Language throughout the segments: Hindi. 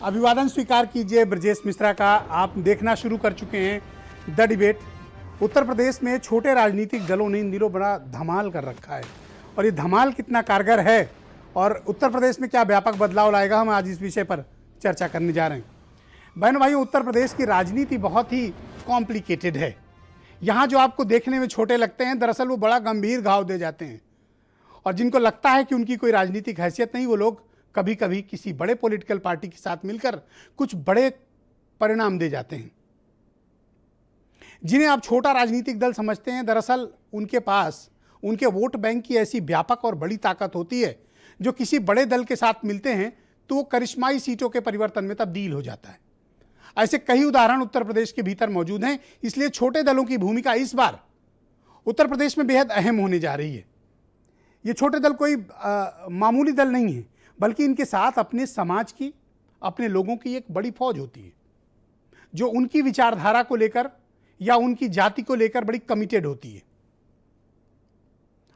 अभिवादन स्वीकार कीजिए ब्रजेश मिश्रा का। आप देखना शुरू कर चुके हैं द डिबेट। उत्तर प्रदेश में छोटे राजनीतिक दलों ने इन दिनों बड़ा धमाल कर रखा है और ये धमाल कितना कारगर है और उत्तर प्रदेश में क्या व्यापक बदलाव लाएगा, हम आज इस विषय पर चर्चा करने जा रहे हैं। बहनों भाइयों, उत्तर प्रदेश की राजनीति बहुत ही कॉम्प्लिकेटेड है। यहाँ जो आपको देखने में छोटे लगते हैं, दरअसल वो बड़ा गंभीर घाव दे जाते हैं और जिनको लगता है कि उनकी कोई राजनीतिक हैसियत नहीं, वो लोग कभी कभी किसी बड़े पॉलिटिकल पार्टी के साथ मिलकर कुछ बड़े परिणाम दे जाते हैं। जिन्हें आप छोटा राजनीतिक दल समझते हैं, दरअसल उनके पास उनके वोट बैंक की ऐसी व्यापक और बड़ी ताकत होती है जो किसी बड़े दल के साथ मिलते हैं तो वो करिश्माई सीटों के परिवर्तन में तब्दील हो जाता है। ऐसे कई उदाहरण उत्तर प्रदेश के भीतर मौजूद हैं। इसलिए छोटे दलों की भूमिका इस बार उत्तर प्रदेश में बेहद अहम होने जा रही है। ये छोटे दल कोई मामूली दल नहीं है, बल्कि इनके साथ अपने समाज की, अपने लोगों की एक बड़ी फौज होती है जो उनकी विचारधारा को लेकर या उनकी जाति को लेकर बड़ी कमिटेड होती है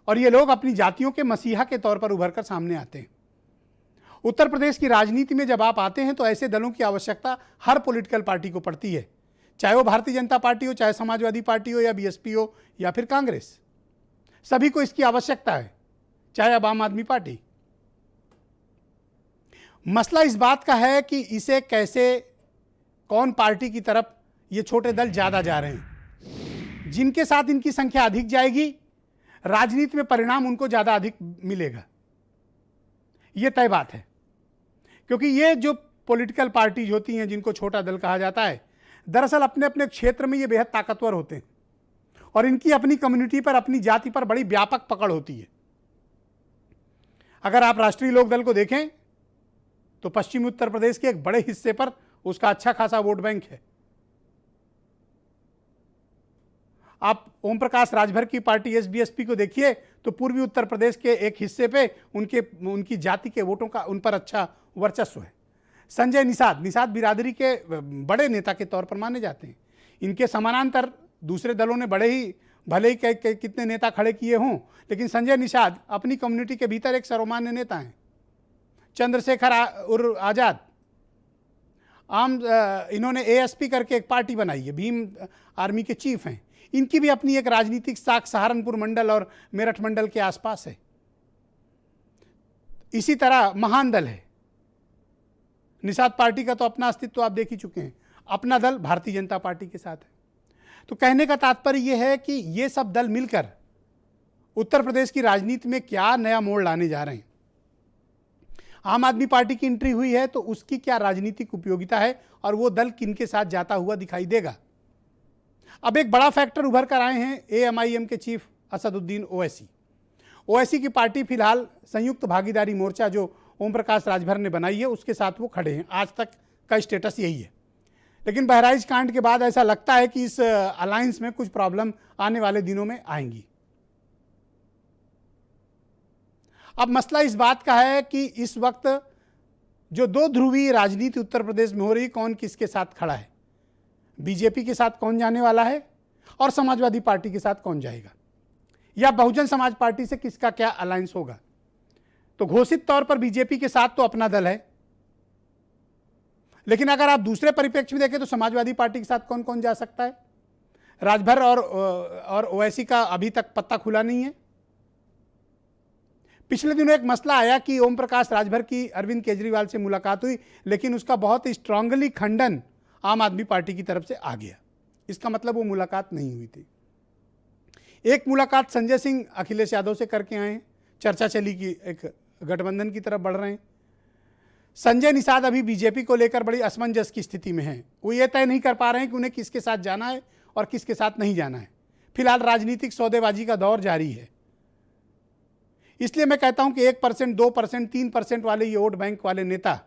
और ये लोग अपनी जातियों के मसीहा के तौर पर उभर कर सामने आते हैं। उत्तर प्रदेश की राजनीति में जब आप आते हैं तो ऐसे दलों की आवश्यकता हर पॉलिटिकल पार्टी को पड़ती है, चाहे वो भारतीय जनता पार्टी हो, चाहे समाजवादी पार्टी हो, या बीएसपी हो, या फिर कांग्रेस। सभी को इसकी आवश्यकता है, चाहे अब आम आदमी पार्टी। मसला इस बात का है कि इसे कैसे, कौन पार्टी की तरफ ये छोटे दल ज्यादा जा रहे हैं। जिनके साथ इनकी संख्या अधिक जाएगी, राजनीति में परिणाम उनको ज्यादा अधिक मिलेगा, ये तय बात है। क्योंकि ये जो पॉलिटिकल पार्टीज होती हैं जिनको छोटा दल कहा जाता है, दरअसल अपने अपने क्षेत्र में ये बेहद ताकतवर होते हैं और इनकी अपनी कम्युनिटी पर, अपनी जाति पर बड़ी व्यापक पकड़ होती है। अगर आप राष्ट्रीय लोक दल को देखें तो पश्चिमी उत्तर प्रदेश के एक बड़े हिस्से पर उसका अच्छा खासा वोट बैंक है। आप ओम प्रकाश राजभर की पार्टी एसबीएसपी को देखिए तो पूर्वी उत्तर प्रदेश के एक हिस्से पे उनकी जाति के वोटों का उन पर अच्छा वर्चस्व है। संजय निषाद बिरादरी के बड़े नेता के तौर पर माने जाते हैं। इनके समानांतर दूसरे दलों ने भले ही कितने नेता खड़े किए हों, लेकिन संजय निषाद अपनी कम्युनिटी के भीतर एक सर्वमान्य नेता हैं। चंद्रशेखर आजाद इन्होंने एएसपी करके एक पार्टी बनाई है, भीम आर्मी के चीफ हैं। इनकी भी अपनी एक राजनीतिक साख सहारनपुर मंडल और मेरठ मंडल के आसपास है। इसी तरह महान दल है निषाद पार्टी का, तो अपना अस्तित्व आप देख ही चुके हैं। अपना दल भारतीय जनता पार्टी के साथ है। तो कहने का तात्पर्य यह है कि ये सब दल मिलकर उत्तर प्रदेश की राजनीति में क्या नया मोड़ लाने जा रहे हैं। आम आदमी पार्टी की एंट्री हुई है तो उसकी क्या राजनीतिक उपयोगिता है और वो दल किनके साथ जाता हुआ दिखाई देगा। अब एक बड़ा फैक्टर उभर कर आए हैं एएमआईएम के चीफ असदुद्दीन ओवैसी की पार्टी फिलहाल संयुक्त भागीदारी मोर्चा जो ओम प्रकाश राजभर ने बनाई है उसके साथ वो खड़े हैं। आज तक का स्टेटस यही है, लेकिन बहराइच कांड के बाद ऐसा लगता है कि इस अलायंस में कुछ प्रॉब्लम आने वाले दिनों में आएंगी। अब मसला इस बात का है कि इस वक्त जो दो ध्रुवीय राजनीति उत्तर प्रदेश में हो रही, कौन किसके साथ खड़ा है। बीजेपी के साथ कौन जाने वाला है और समाजवादी पार्टी के साथ कौन जाएगा, या बहुजन समाज पार्टी से किसका क्या अलायंस होगा। तो घोषित तौर पर बीजेपी के साथ तो अपना दल है, लेकिन अगर आप दूसरे परिप्रेक्ष्य में देखें तो समाजवादी पार्टी के साथ कौन कौन जा सकता है। राजभर और ओवैसी का अभी तक पत्ता खुला नहीं है। पिछले दिनों एक मसला आया कि ओम प्रकाश राजभर की अरविंद केजरीवाल से मुलाकात हुई, लेकिन उसका बहुत स्ट्रांगली खंडन आम आदमी पार्टी की तरफ से आ गया। इसका मतलब वो मुलाकात नहीं हुई थी। एक मुलाकात संजय सिंह अखिलेश यादव से करके आए हैं, चर्चा चली कि एक गठबंधन की तरफ बढ़ रहे हैं। संजय निषाद अभी बीजेपी को लेकर बड़ी असमंजस की स्थिति में हैं। वो ये तय नहीं कर पा रहे हैं कि उन्हें किसके साथ जाना है और किसके साथ नहीं जाना है। फिलहाल राजनीतिक सौदेबाजी का दौर जारी है। इसलिए मैं कहता हूं कि 1%, 2%, 3% वाले ये वोट बैंक वाले नेता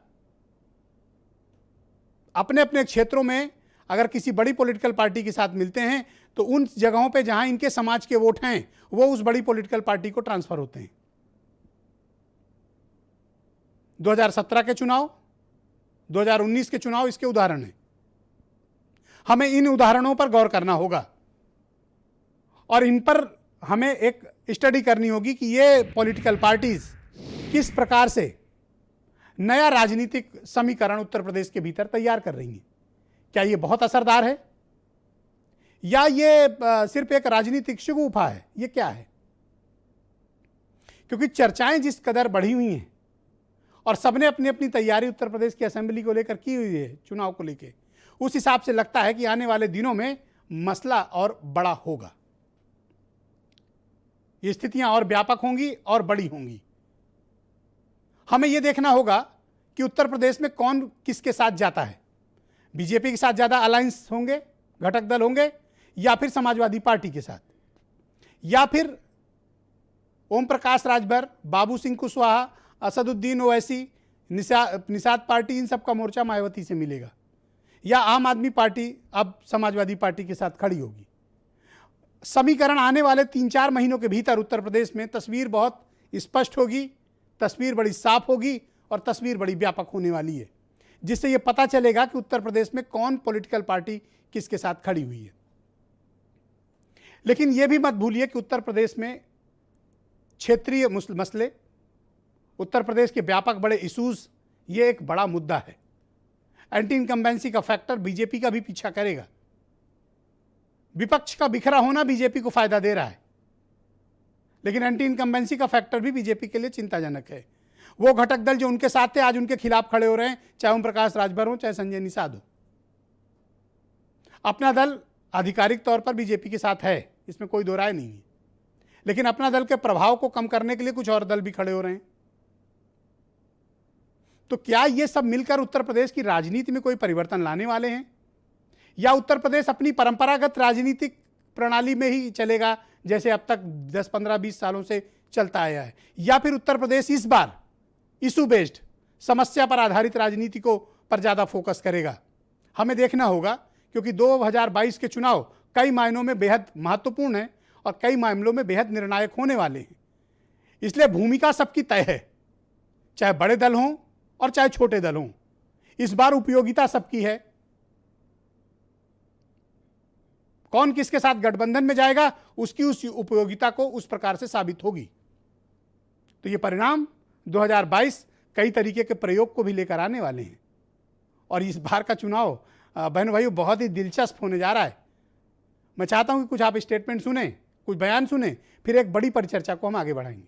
अपने अपने क्षेत्रों में अगर किसी बड़ी पॉलिटिकल पार्टी के साथ मिलते हैं तो उन जगहों पे जहां इनके समाज के वोट हैं वो उस बड़ी पॉलिटिकल पार्टी को ट्रांसफर होते हैं। 2017 के चुनाव, 2019 के चुनाव इसके उदाहरण हैं। हमें इन उदाहरणों पर गौर करना होगा और इन पर हमें एक स्टडी करनी होगी कि ये पॉलिटिकल पार्टीज किस प्रकार से नया राजनीतिक समीकरण उत्तर प्रदेश के भीतर तैयार कर रही हैं। क्या ये बहुत असरदार है या ये सिर्फ एक राजनीतिक शगुफा है? ये क्या है? क्योंकि चर्चाएं जिस कदर बढ़ी हुई हैं और सबने अपनी अपनी तैयारी उत्तर प्रदेश की असेंबली को लेकर की हुई है, चुनाव को लेकर, उस हिसाब से लगता है कि आने वाले दिनों में मसला और बड़ा होगा। ये स्थितियां और व्यापक होंगी और बड़ी होंगी। हमें यह देखना होगा कि उत्तर प्रदेश में कौन किसके साथ जाता है। बीजेपी के साथ ज्यादा अलायंस होंगे, घटक दल होंगे, या फिर समाजवादी पार्टी के साथ, या फिर ओम प्रकाश राजभर, बाबू सिंह कुशवाहा, असदुद्दीन ओवैसी, निषाद पार्टी, इन सब का मोर्चा मायावती से मिलेगा, या आम आदमी पार्टी अब समाजवादी पार्टी के साथ खड़ी होगी। समीकरण आने वाले 3-4 महीनों के भीतर उत्तर प्रदेश में तस्वीर बहुत स्पष्ट होगी, तस्वीर बड़ी साफ होगी और तस्वीर बड़ी व्यापक होने वाली है, जिससे यह पता चलेगा कि उत्तर प्रदेश में कौन पॉलिटिकल पार्टी किसके साथ खड़ी हुई है। लेकिन यह भी मत भूलिए कि उत्तर प्रदेश में क्षेत्रीय मसले, उत्तर प्रदेश के व्यापक बड़े इशूज, ये एक बड़ा मुद्दा है। एंटी इनकम्बेंसी का फैक्टर बीजेपी का भी पीछा करेगा। विपक्ष का बिखरा होना बीजेपी को फायदा दे रहा है, लेकिन एंटी इनकम्बेंसी का फैक्टर भी बीजेपी के लिए चिंताजनक है। वो घटक दल जो उनके साथ थे आज उनके खिलाफ खड़े हो रहे हैं, चाहे ओम प्रकाश राजभर हो, चाहे संजय निषाद हो। अपना दल आधिकारिक तौर पर बीजेपी के साथ है, इसमें कोई दो राय नहीं है, लेकिन अपना दल के प्रभाव को कम करने के लिए कुछ और दल भी खड़े हो रहे हैं। तो क्या ये सब मिलकर उत्तर प्रदेश की राजनीति में कोई परिवर्तन लाने वाले हैं, या उत्तर प्रदेश अपनी परंपरागत राजनीतिक प्रणाली में ही चलेगा जैसे अब तक 10, 15, 20 सालों से चलता आया है, या फिर उत्तर प्रदेश इस बार इशू बेस्ड, समस्या पर आधारित राजनीति को पर ज़्यादा फोकस करेगा? हमें देखना होगा, क्योंकि 2022 के चुनाव कई मायनों में बेहद महत्वपूर्ण है और कई मामलों में बेहद निर्णायक होने वाले हैं। इसलिए भूमिका सबकी तय है, चाहे बड़े दल हों और चाहे छोटे दल हों। इस बार उपयोगिता सबकी है। कौन किसके साथ गठबंधन में जाएगा, उसकी उस उपयोगिता को उस प्रकार से साबित होगी। तो ये परिणाम 2022 कई तरीके के प्रयोग को भी लेकर आने वाले हैं, और इस बार का चुनाव बहन भाइयों बहुत ही दिलचस्प होने जा रहा है। मैं चाहता हूं कि कुछ आप स्टेटमेंट सुने, कुछ बयान सुने, फिर एक बड़ी परिचर्चा को हम आगे बढ़ाएंगे।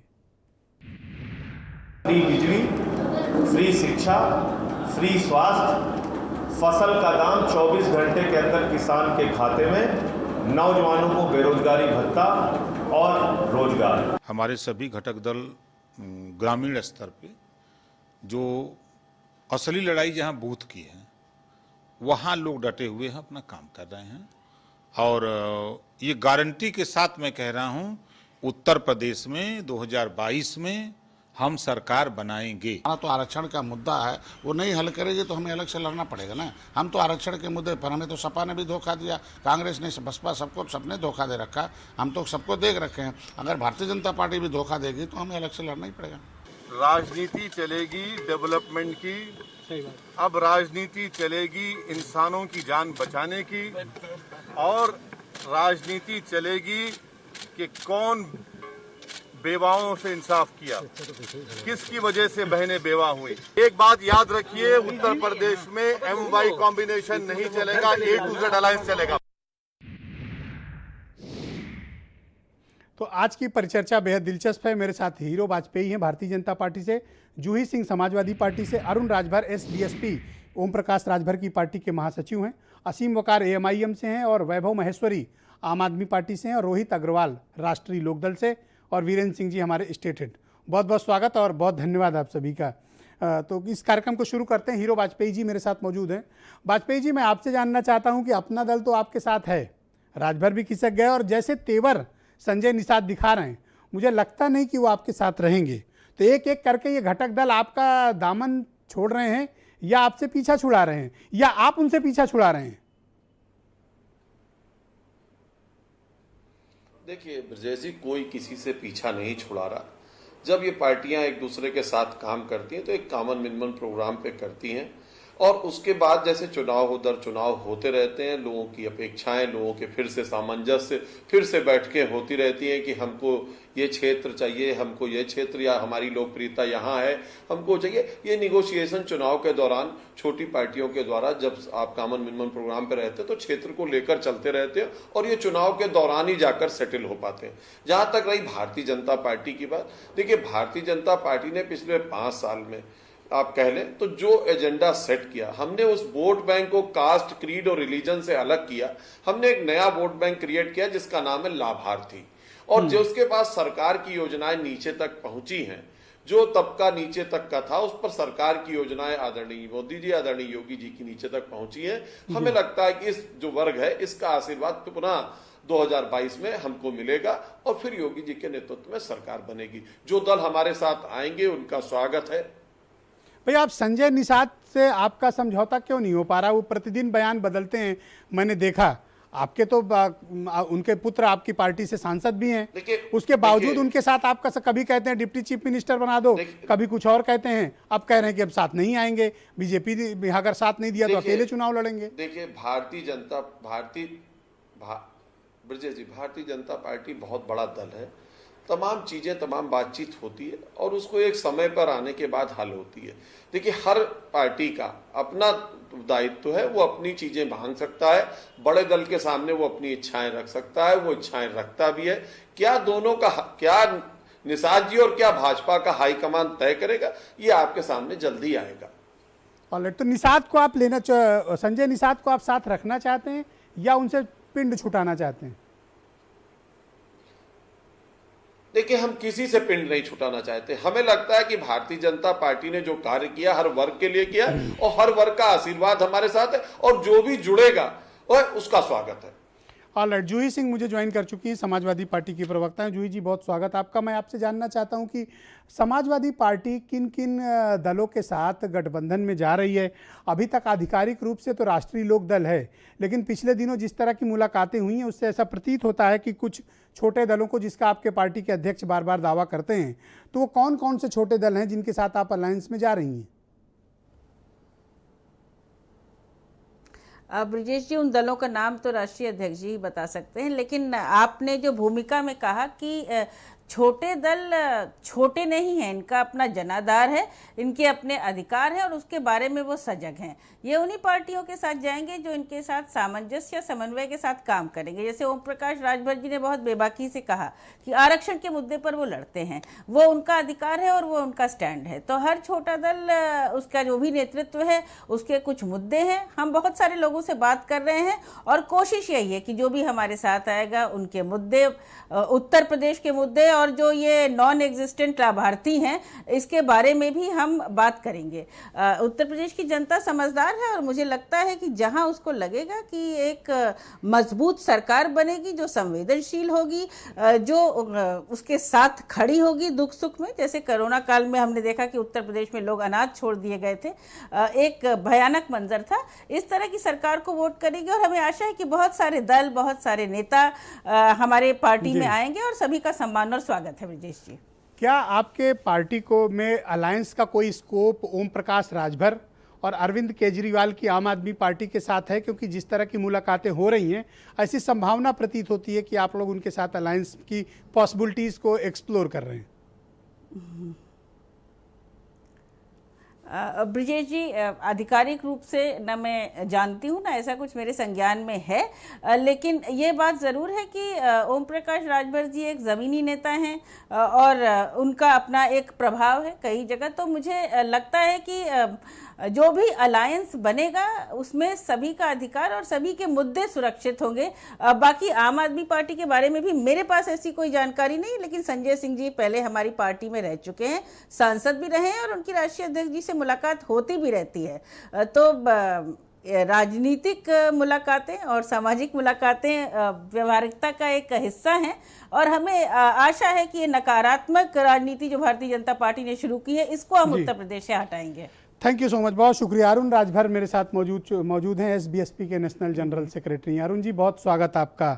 फ्री बिजली, फ्री शिक्षा, फ्री स्वास्थ्य, फसल का दाम 24 घंटे के अंदर किसान के खाते में, नौजवानों को बेरोजगारी भत्ता और रोजगार। हमारे सभी घटक दल ग्रामीण स्तर पे जो असली लड़ाई जहां बूथ की है वहां लोग डटे हुए हैं, अपना काम कर रहे हैं। और ये गारंटी के साथ मैं कह रहा हूं, उत्तर प्रदेश में 2022 में हम सरकार बनाएंगे। तो आरक्षण का मुद्दा है, वो नहीं हल करेगी तो हमें अलग से लड़ना पड़ेगा ना। हम तो आरक्षण के मुद्दे पर, हमें तो सपा ने भी धोखा दिया, कांग्रेस ने, बसपा, सबने धोखा दे रखा। हम तो सबको देख रखे हैं। अगर भारतीय जनता पार्टी भी धोखा देगी तो हमें अलग से लड़ना ही पड़ेगा। राजनीति चलेगी डेवलपमेंट की, अब राजनीति चलेगी इंसानों की जान बचाने की, और राजनीति चलेगी कि कौन बेवाओं से इंसाफ किया, किसकी वजह से बहनें बेवा हुई। एक बात याद रखिए, उत्तर प्रदेश में एम-वाई कॉम्बिनेशन नहीं चलेगा, A to Z अलायंस चलेगा। तो आज की परिचर्चा बेहद दिलचस्प है। मेरे साथ हीरो वाजपेयी हैं भारतीय जनता पार्टी से, जूही सिंह समाजवादी पार्टी से, अरुण राजभर SDSP ओम प्रकाश राजभर की पार्टी के महासचिव हैं, असीम वकार AMIM से हैं, और वैभव महेश्वरी आम आदमी पार्टी से हैं, और रोहित अग्रवाल राष्ट्रीय लोकदल से, और वीरेंद्र सिंह जी हमारे स्टेट हेड। बहुत बहुत स्वागत और बहुत धन्यवाद आप सभी का। तो इस कार्यक्रम को शुरू करते हैं। हीरो वाजपेयी जी मेरे साथ मौजूद हैं। वाजपेयी जी, मैं आपसे जानना चाहता हूं कि अपना दल तो आपके साथ है, राजभर भी खिसक गए, और जैसे तेवर संजय निषाद दिखा रहे हैं, मुझे लगता नहीं कि वो आपके साथ रहेंगे। तो एक एक करके ये घटक दल आपका दामन छोड़ रहे हैं, या आपसे पीछा छुड़ा रहे हैं, या आप उनसे पीछा छुड़ा रहे हैं? देखिए ब्रजेश जी, कोई किसी से पीछा नहीं छुड़ा रहा। जब ये पार्टियां एक दूसरे के साथ काम करती हैं तो एक कॉमन मिनिमम प्रोग्राम पे करती हैं, और उसके बाद जैसे चुनाव दर चुनाव होते रहते हैं, लोगों की अपेक्षाएं, लोगों के फिर से सामंजस्य, फिर से बैठकें होती रहती हैं कि हमको ये क्षेत्र चाहिए, हमको ये क्षेत्र, या हमारी लोकप्रियता यहाँ है, हमको चाहिए। ये निगोशिएशन चुनाव के दौरान छोटी पार्टियों के द्वारा, जब आप कॉमन मिनिमम प्रोग्राम पे रहते हैं तो क्षेत्र को लेकर चलते रहते हैं और ये चुनाव के दौरान ही जाकर सेटल हो पाते हैं। जहां तक रही भारतीय जनता पार्टी की बात, देखिए भारतीय जनता पार्टी ने पिछले 5 साल में आप कह लें तो जो एजेंडा सेट किया, हमने उस वोट बैंक को कास्ट, क्रीड और रिलीजन से अलग किया। हमने एक नया वोट बैंक क्रिएट किया जिसका नाम है लाभार्थी, और जो उसके पास सरकार की योजनाएं नीचे तक पहुंची हैं, जो तबका नीचे तक का था उस पर सरकार की योजनाएं आदरणीय मोदी जी, आदरणीय योगी जी की नीचे तक पहुंची है। हमें लगता है कि इस जो वर्ग है इसका आशीर्वाद पुनः 2022 में हमको मिलेगा और फिर योगी जी के नेतृत्व में सरकार बनेगी। जो दल हमारे साथ आएंगे उनका स्वागत है। भैया, आप संजय निषाद से आपका समझौता क्यों नहीं हो पा रहा? वो प्रतिदिन बयान बदलते हैं, मैंने देखा। आपके तो उनके पुत्र आपकी पार्टी से सांसद भी हैं, उसके बावजूद उनके साथ आपका कभी कहते हैं डिप्टी चीफ मिनिस्टर बना दो, कभी कुछ और कहते हैं, अब कह रहे हैं कि अब साथ नहीं आएंगे, बीजेपी अगर साथ नहीं दिया तो अकेले चुनाव लड़ेंगे। देखिए ब्रजेश जी, भारतीय जनता पार्टी बहुत बड़ा दल है, तमाम चीजें, तमाम बातचीत होती है और उसको एक समय पर आने के बाद हल होती है। देखिए हर पार्टी का अपना दायित्व है, वो अपनी चीजें मांग सकता है, बड़े दल के सामने वो अपनी इच्छाएं रख सकता है, वो इच्छाएं रखता भी है। क्या दोनों का, क्या निषाद जी और क्या भाजपा का हाईकमान तय करेगा, ये आपके सामने जल्दी आएगा। ऑलराइट, तो निषाद को आप संजय निषाद को आप साथ रखना चाहते हैं या उनसे पिंड छुटाना चाहते हैं? देखिए हम किसी से पिंड नहीं छुटाना चाहते। हमें लगता है कि भारतीय जनता पार्टी ने जो कार्य किया हर वर्ग के लिए किया और हर वर्ग का आशीर्वाद हमारे साथ है और जो भी जुड़ेगा वह उसका स्वागत है। ऑलराइट, जूही सिंह मुझे ज्वाइन कर चुकी हैं, समाजवादी पार्टी की प्रवक्ता हैं। जूही जी, बहुत स्वागत आपका। मैं आपसे जानना चाहता हूं कि समाजवादी पार्टी किन किन दलों के साथ गठबंधन में जा रही है? अभी तक आधिकारिक रूप से तो राष्ट्रीय लोक दल है, लेकिन पिछले दिनों जिस तरह की मुलाकातें हुई हैं उससे ऐसा प्रतीत होता है कि कुछ छोटे दलों को, जिसका आपके पार्टी के अध्यक्ष बार बार दावा करते हैं, तो वो कौन कौन से छोटे दल हैं जिनके साथ आप अलायंस में जा रही हैं? ब्रजेश जी, उन दलों का नाम तो राष्ट्रीय अध्यक्ष जी ही बता सकते हैं, लेकिन आपने जो भूमिका में कहा कि छोटे दल छोटे नहीं हैं, इनका अपना जनाधार है, इनके अपने अधिकार है और उसके बारे में वो सजग हैं। ये उन्हीं पार्टियों के साथ जाएंगे जो इनके साथ सामंजस्य या समन्वय के साथ काम करेंगे। जैसे ओम प्रकाश राजभर जी ने बहुत बेबाकी से कहा कि आरक्षण के मुद्दे पर वो लड़ते हैं, वो उनका अधिकार है और वो उनका स्टैंड है। तो हर छोटा दल, उसका जो भी नेतृत्व है, उसके कुछ मुद्दे हैं। हम बहुत सारे लोगों से बात कर रहे हैं और कोशिश यही है कि जो भी हमारे साथ आएगा उनके मुद्दे, उत्तर प्रदेश के मुद्दे और जो ये नॉन एग्जिस्टेंट लाभार्थी हैं, इसके बारे में भी हम बात करेंगे। उत्तर प्रदेश की जनता समझदार है और मुझे लगता है कि जहां उसको लगेगा कि एक मजबूत सरकार बनेगी जो संवेदनशील होगी, जो उसके साथ खड़ी होगी दुख सुख में। जैसे कोरोना काल में हमने देखा कि उत्तर प्रदेश में लोग अनाथ छोड़ दिए गए थे, एक भयानक मंजर था। इस तरह की सरकार को वोट करेंगे और हमें आशा है कि बहुत सारे दल, बहुत सारे नेता हमारे पार्टी में आएंगे और सभी का सम्मान और स्वागत है। ब्रजेश जी, क्या आपके पार्टी को में अलायंस का कोई स्कोप ओम प्रकाश राजभर और अरविंद केजरीवाल की आम आदमी पार्टी के साथ है? क्योंकि जिस तरह की मुलाकातें हो रही हैं, ऐसी संभावना प्रतीत होती है कि आप लोग उनके साथ अलायंस की पॉसिबिलिटीज़ को एक्सप्लोर कर रहे हैं। ब्रजेश जी, आधिकारिक रूप से न मैं जानती हूँ ना ऐसा कुछ मेरे संज्ञान में है, लेकिन ये बात ज़रूर है कि ओम प्रकाश राजभर जी एक ज़मीनी नेता हैं और उनका अपना एक प्रभाव है कई जगह। तो मुझे लगता है कि जो भी अलायंस बनेगा उसमें सभी का अधिकार और सभी के मुद्दे सुरक्षित होंगे। बाकी आम आदमी पार्टी के बारे में भी मेरे पास ऐसी कोई जानकारी नहीं, लेकिन संजय सिंह जी पहले हमारी पार्टी में रह चुके हैं, सांसद भी रहे हैं और उनकी राष्ट्रीय अध्यक्ष जी से मुलाकात होती भी रहती है। तो राजनीतिक मुलाकातें और सामाजिक मुलाकातें व्यवहारिकता का एक हिस्सा हैं और हमें आशा है कि ये नकारात्मक राजनीति जो भारतीय जनता पार्टी ने शुरू की है, इसको हम उत्तर प्रदेश से हटाएंगे। थैंक यू सो मच, बहुत शुक्रिया। अरुण राजभर मेरे साथ मौजूद हैं, SBSP के national general secretary. Arun ji, बहुत स्वागत आपका।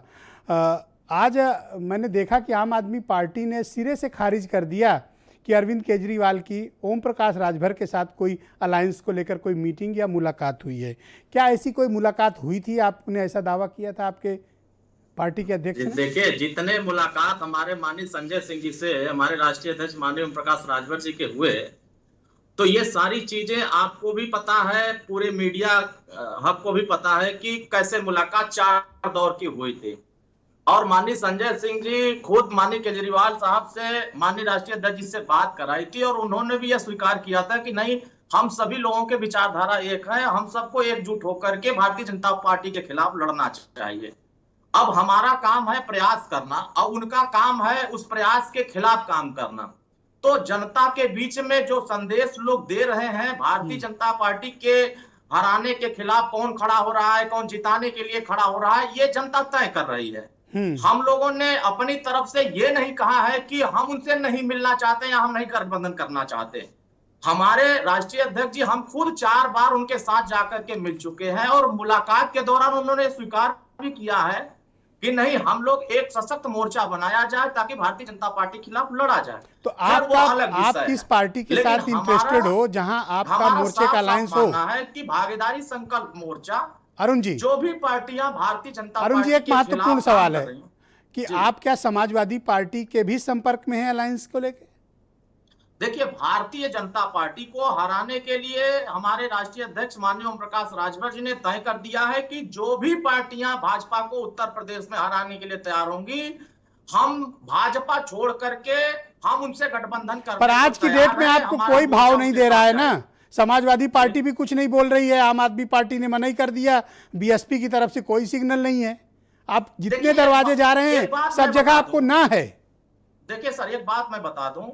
आज मैंने देखा कि आम आदमी पार्टी ने सिरे से खारिज कर दिया कि अरविंद केजरीवाल की ओम प्रकाश राजभर के साथ कोई अलायंस को लेकर कोई मीटिंग या मुलाकात हुई है। क्या ऐसी कोई मुलाकात हुई थी? आपने ऐसा दावा किया था आपके पार्टी के अध्यक्ष ने? देखिए, जितने मुलाकात हमारे माननीय संजय सिंह जी से हमारे राष्ट्रीय अध्यक्ष माननीय ओम प्रकाश राजभर जी के हुए, तो ये सारी चीजें आपको भी पता है, पूरे मीडिया हब को भी पता है कि कैसे मुलाकात 4 दौर की हुई थी। और माननीय संजय सिंह जी खुद माननीय केजरीवाल साहब से माननीय राष्ट्रीय अध्यक्ष जी से बात कराई थी और उन्होंने भी यह स्वीकार किया था कि नहीं, हम सभी लोगों के विचारधारा एक है, हम सबको एकजुट होकर के भारतीय जनता पार्टी के खिलाफ लड़ना चाहिए। अब हमारा काम है प्रयास करना और उनका काम है उस प्रयास के खिलाफ काम करना। तो जनता के बीच में जो संदेश लोग दे रहे हैं भारतीय जनता पार्टी के हराने के खिलाफ, कौन खड़ा हो रहा है, कौन जिताने के लिए खड़ा हो रहा है, ये जनता तय कर रही है। हम लोगों ने अपनी तरफ से ये नहीं कहा है कि हम उनसे नहीं मिलना चाहते या हम नहीं गठबंधन करना चाहते। हमारे राष्ट्रीय अध्यक्ष जी, हम खुद 4 बार उनके साथ जाकर के मिल चुके हैं और मुलाकात के दौरान उन्होंने स्वीकार भी किया है कि नहीं, हम लोग एक सशक्त मोर्चा बनाया जाए ताकि भारतीय जनता पार्टी के खिलाफ लड़ा जाए। तो आप किस पार्टी के साथ इंटरेस्टेड हो जहां आपका मोर्चे का अलायंस हो? है कि भागीदारी संकल्प मोर्चा, अरुण जी, जो भी पार्टियां भारतीय जनता अरुण जी, एक महत्वपूर्ण सवाल है कि जी। आप क्या समाजवादी पार्टी के भी संपर्क में हैं अलायंस को लेकर? देखिए, भारतीय जनता पार्टी को हराने के लिए हमारे राष्ट्रीय अध्यक्ष माननीय ओम प्रकाश राजभर जी ने तय कर दिया है कि जो भी पार्टियां भाजपा को उत्तर प्रदेश में हराने के लिए तैयार होंगी, हम भाजपा छोड़ करके हम उनसे गठबंधन कर। पर आज की डेट में आपको कोई भाव नहीं दे रहा है ना? समाजवादी पार्टी भी कुछ नहीं बोल रही है, आम आदमी पार्टी ने मना ही कर दिया, बीएसपी की तरफ से कोई सिग्नल नहीं है। आप जितने दरवाजे जा रहे हैं सब जगह आपको ना है। देखिए सर, एक बात मैं बता दूं,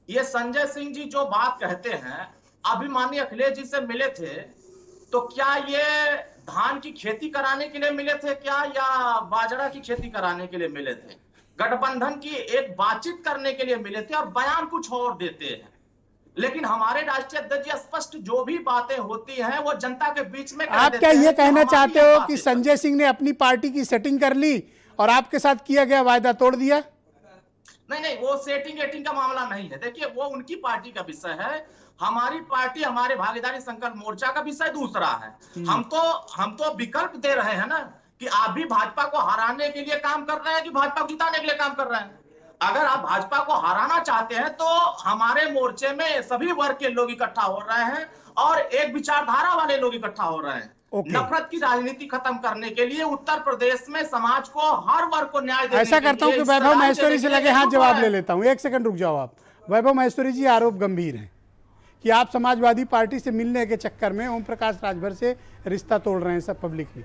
ये संजय सिंह जी जो बात कहते हैं, अभी माननीय अखिलेश जी से मिले थे, तो क्या ये धान की खेती कराने के लिए मिले थे क्या, या बाजरा की खेती कराने के लिए मिले थे? गठबंधन की एक बातचीत करने के लिए मिले थे और बयान कुछ और देते हैं। लेकिन हमारे राष्ट्रीय अध्यक्ष जी स्पष्ट जो भी बातें होती हैं वो जनता के बीच में आप क्या ये कहना चाहते हो कि संजय सिंह ने अपनी पार्टी की सेटिंग कर ली और आपके साथ किया गया वायदा तोड़ दिया? नहीं, वो सेटिंग एटिंग का मामला नहीं है। देखिए, वो उनकी पार्टी का विषय है, हमारी पार्टी, हमारे भागीदारी संकल्प मोर्चा का विषय दूसरा है। हम तो विकल्प दे रहे हैं ना कि आप भी भाजपा को हराने के लिए काम कर रहे हैं कि भाजपा को जिताने के लिए काम कर रहे हैं। अगर आप भाजपा को हराना चाहते हैं तो हमारे मोर्चे में सभी वर्ग के लोग इकट्ठा हो रहे हैं और एक विचारधारा वाले लोग इकट्ठा हो रहे हैं। नफरत की राजनीति खत्म करने के लिए उत्तर प्रदेश में समाज को, हर वर्ग को न्याय देने ऐसा करता हूं कि वैभव महेश्वरी से लगे हाथ जवाब ले लेता हूं। 1 सेकंड रुक जाओ आप। वैभव महेश्वरी जी, आरोप गंभीर है कि आप समाजवादी पार्टी से मिलने के चक्कर में ओम प्रकाश राजभर से रिश्ता तोड़ रहे हैं सब पब्लिकली।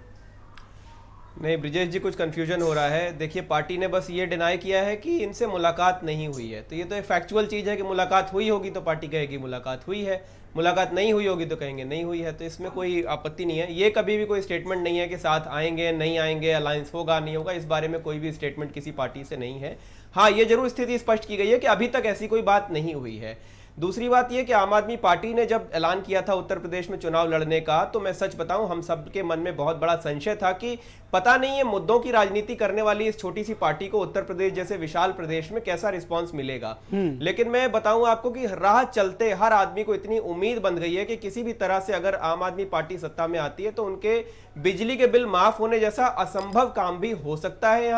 नहीं ब्रिजेश जी, कुछ कंफ्यूजन हो रहा है। देखिए, पार्टी ने बस ये डिनाई किया है कि इनसे मुलाकात नहीं हुई है, तो ये तो एक फैक्चुअल चीज़ है कि मुलाकात हुई होगी तो पार्टी कहेगी मुलाकात हुई है, मुलाकात नहीं हुई होगी तो कहेंगे नहीं हुई है। तो इसमें कोई आपत्ति नहीं है। ये कभी भी कोई स्टेटमेंट नहीं है कि साथ आएंगे नहीं आएंगे, अलायंस होगा नहीं होगा, इस बारे में कोई भी स्टेटमेंट किसी पार्टी से नहीं है। हाँ, ये जरूर स्थिति स्पष्ट की गई है कि अभी तक ऐसी कोई बात नहीं हुई है। दूसरी बात यह कि आम आदमी पार्टी ने जब ऐलान किया था उत्तर प्रदेश में चुनाव लड़ने का, तो मैं सच बताऊं, हम सब के मन में बहुत बड़ा संशय था कि पता नहीं है मुद्दों की राजनीति करने वाली इस छोटी सी पार्टी को उत्तर प्रदेश जैसे विशाल प्रदेश में कैसा रिस्पांस मिलेगा। लेकिन मैं बताऊं आपको कि राह चलते हर आदमी को इतनी उम्मीद बन गई है कि किसी भी तरह से अगर आम आदमी पार्टी सत्ता में आती है तो उनके बिजली के बिल माफ होने जैसा असंभव काम भी हो सकता है।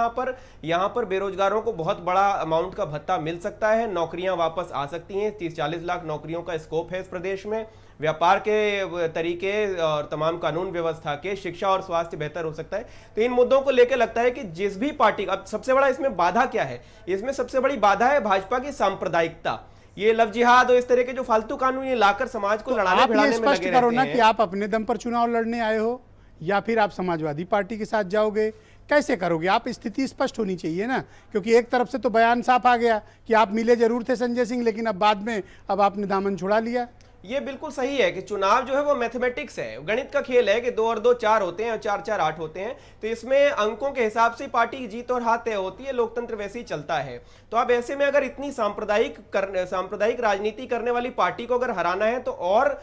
यहाँ पर बेरोजगारों को बहुत बड़ा अमाउंट का भत्ता मिल सकता है, नौकरियां वापस आ सकती हैं, 30-40 लाख नौकरियों का स्कोप है इस प्रदेश में, व्यापार के तरीके और तमाम कानून व्यवस्था के, शिक्षा और स्वास्थ्य बेहतर हो सकता है। तो इन मुद्दों को लेकर लगता है कि जिस भी पार्टी, अब सबसे बड़ा इसमें बाधा क्या है? इसमें सबसे बड़ी बाधा है भाजपा की सांप्रदायिकता। ये लव जिहाद और इस तरह के जो फालतू कानून ये लाकर समाज को लड़ाने भिड़ाने में लगे करो ना कि आप अपने दम पर चुनाव लड़ने आए हो या फिर आप समाजवादी पार्टी के साथ जाओगे, कैसे करोगे? आप स्थिति स्पष्ट होनी चाहिए ना, क्योंकि एक तरफ से तो बयान साफ आ गया कि आप मिले जरूर थे संजय सिंह, लेकिन अब बाद में अब आपने दामन छुड़ा लिया। ये बिल्कुल सही है कि चुनाव जो है वो मैथमेटिक्स है, गणित का खेल है कि 2 और 2 4 होते हैं और 4 4 8 होते हैं। तो इसमें अंकों के हिसाब से पार्टी की जीत और हार तय होती है, लोकतंत्र वैसे ही चलता है। तो अब ऐसे में अगर इतनी सांप्रदायिक राजनीति करने वाली पार्टी को अगर हराना है तो और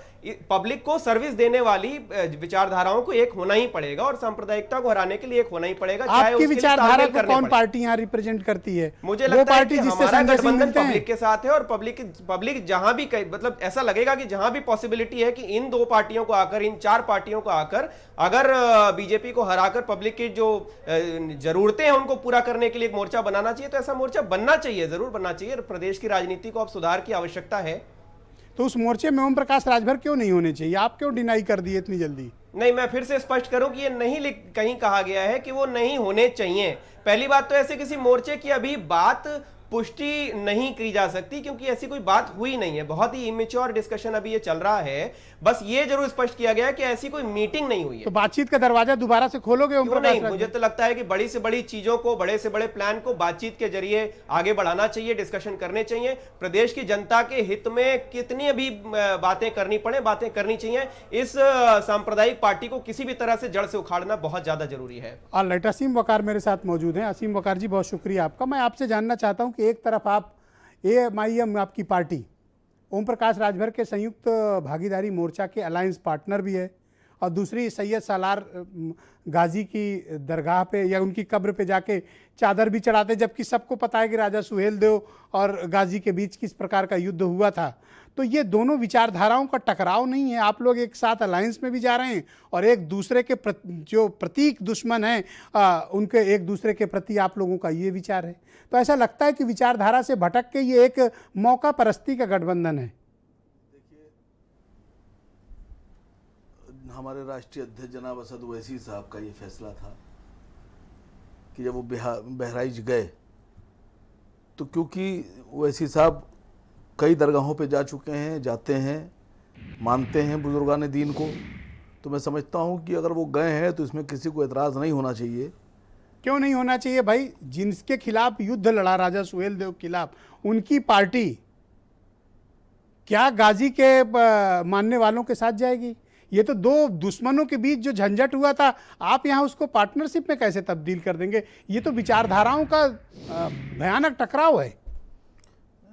पब्लिक को सर्विस देने वाली विचारधाराओं को एक होना ही पड़ेगा और सांप्रदायिकता को हराने के लिए एक होना ही पड़ेगा। चाहे आपकी उसके लिए विचारधारा तालमेल को करने कौन पड़े। पार्टी यहाँ रिप्रेजेंट करती है? मुझे वो लगता है पार्टी कि जिससे हमारा संजय सिंह गठबंधन मिलते हैं। पब्लिक के साथ है और पब्लिक जहां भी मतलब ऐसा लगेगा कि जहां भी पॉसिबिलिटी है कि इन 2 पार्टियों को आकर, इन 4 पार्टियों को आकर अगर बीजेपी को हराकर पब्लिक की जो जरूरतें हैं उनको पूरा करने के लिए एक मोर्चा बनाना चाहिए, तो ऐसा मोर्चा बनना चाहिए, जरूर बनना चाहिए। प्रदेश की राजनीति को अब सुधार की आवश्यकता है। तो उस मोर्चे में ओम प्रकाश राजभर क्यों नहीं होने चाहिए? आप क्यों डिनाई कर दिए इतनी जल्दी? नहीं, मैं फिर से स्पष्ट करूं कि ये नहीं कहीं कहा गया है कि वो नहीं होने चाहिए। पहली बात तो ऐसे किसी मोर्चे की अभी बात पुष्टि नहीं की जा सकती क्योंकि ऐसी कोई बात हुई नहीं है। बहुत ही इमेच्योर डिस्कशन अभी ये चल रहा है। बस ये जरूर स्पष्ट किया गया है कि ऐसी कोई मीटिंग नहीं हुई है। तो बातचीत का दरवाजा दोबारा से खोलोगे ओम क्यों प्रकाश नहीं? राजभर? मुझे तो लगता है कि बड़ी से बड़ी चीजों को, बड़े से बड़े प्लान को बातचीत के जरिए आगे बढ़ाना चाहिए, डिस्कशन करने चाहिए। प्रदेश की जनता के हित में कितनी अभी बातें करनी पड़े, बातें करनी चाहिए। इस सांप्रदायिक पार्टी को किसी भी तरह से जड़ से उखाड़ना बहुत ज्यादा जरूरी है। ऑलराइट, असीम वकार मेरे साथ मौजूद हैं। असीम वकार जी, बहुत शुक्रिया आपका। मैं आपसे जानना चाहता हूं कि एक तरफ आप AMIM आपकी पार्टी ओम प्रकाश राजभर के संयुक्त भागीदारी मोर्चा के अलायंस पार्टनर भी है और दूसरी सैयद सालार गाजी की दरगाह पे या उनकी कब्र पे जाके चादर भी चढ़ाते, जबकि सबको पता है कि राजा सुहेल देव और गाजी के बीच किस प्रकार का युद्ध हुआ था। तो ये दोनों विचारधाराओं का टकराव नहीं है? आप लोग एक साथ अलायंस में भी जा रहे हैं और एक दूसरे के जो प्रतीक दुश्मन हैं उनके एक दूसरे के प्रति आप लोगों का ये विचार है। तो ऐसा लगता है कि विचारधारा से भटक के ये एक मौका परस्ती का गठबंधन है। हमारे राष्ट्रीय अध्यक्ष जनाब असद ओवैसी साहब का ये फैसला था कि जब वो बहराइच गए तो क्योंकि ओवैसी साहब कई दरगाहों पे जा चुके हैं, जाते हैं, मानते हैं बुजुर्गान दीन को, तो मैं समझता हूँ कि अगर वो गए हैं तो इसमें किसी को एतराज़ नहीं होना चाहिए। क्यों नहीं होना चाहिए भाई? जिनके खिलाफ युद्ध लड़ा राजा सुहेल देव के खिलाफ, उनकी पार्टी क्या गाजी के मानने वालों के साथ जाएगी? ये तो 2 दुश्मनों के बीच जो झंझट हुआ था, आप यहाँ उसको पार्टनरशिप में कैसे तब्दील कर देंगे? ये तो विचारधाराओं का भयानक टकराव है।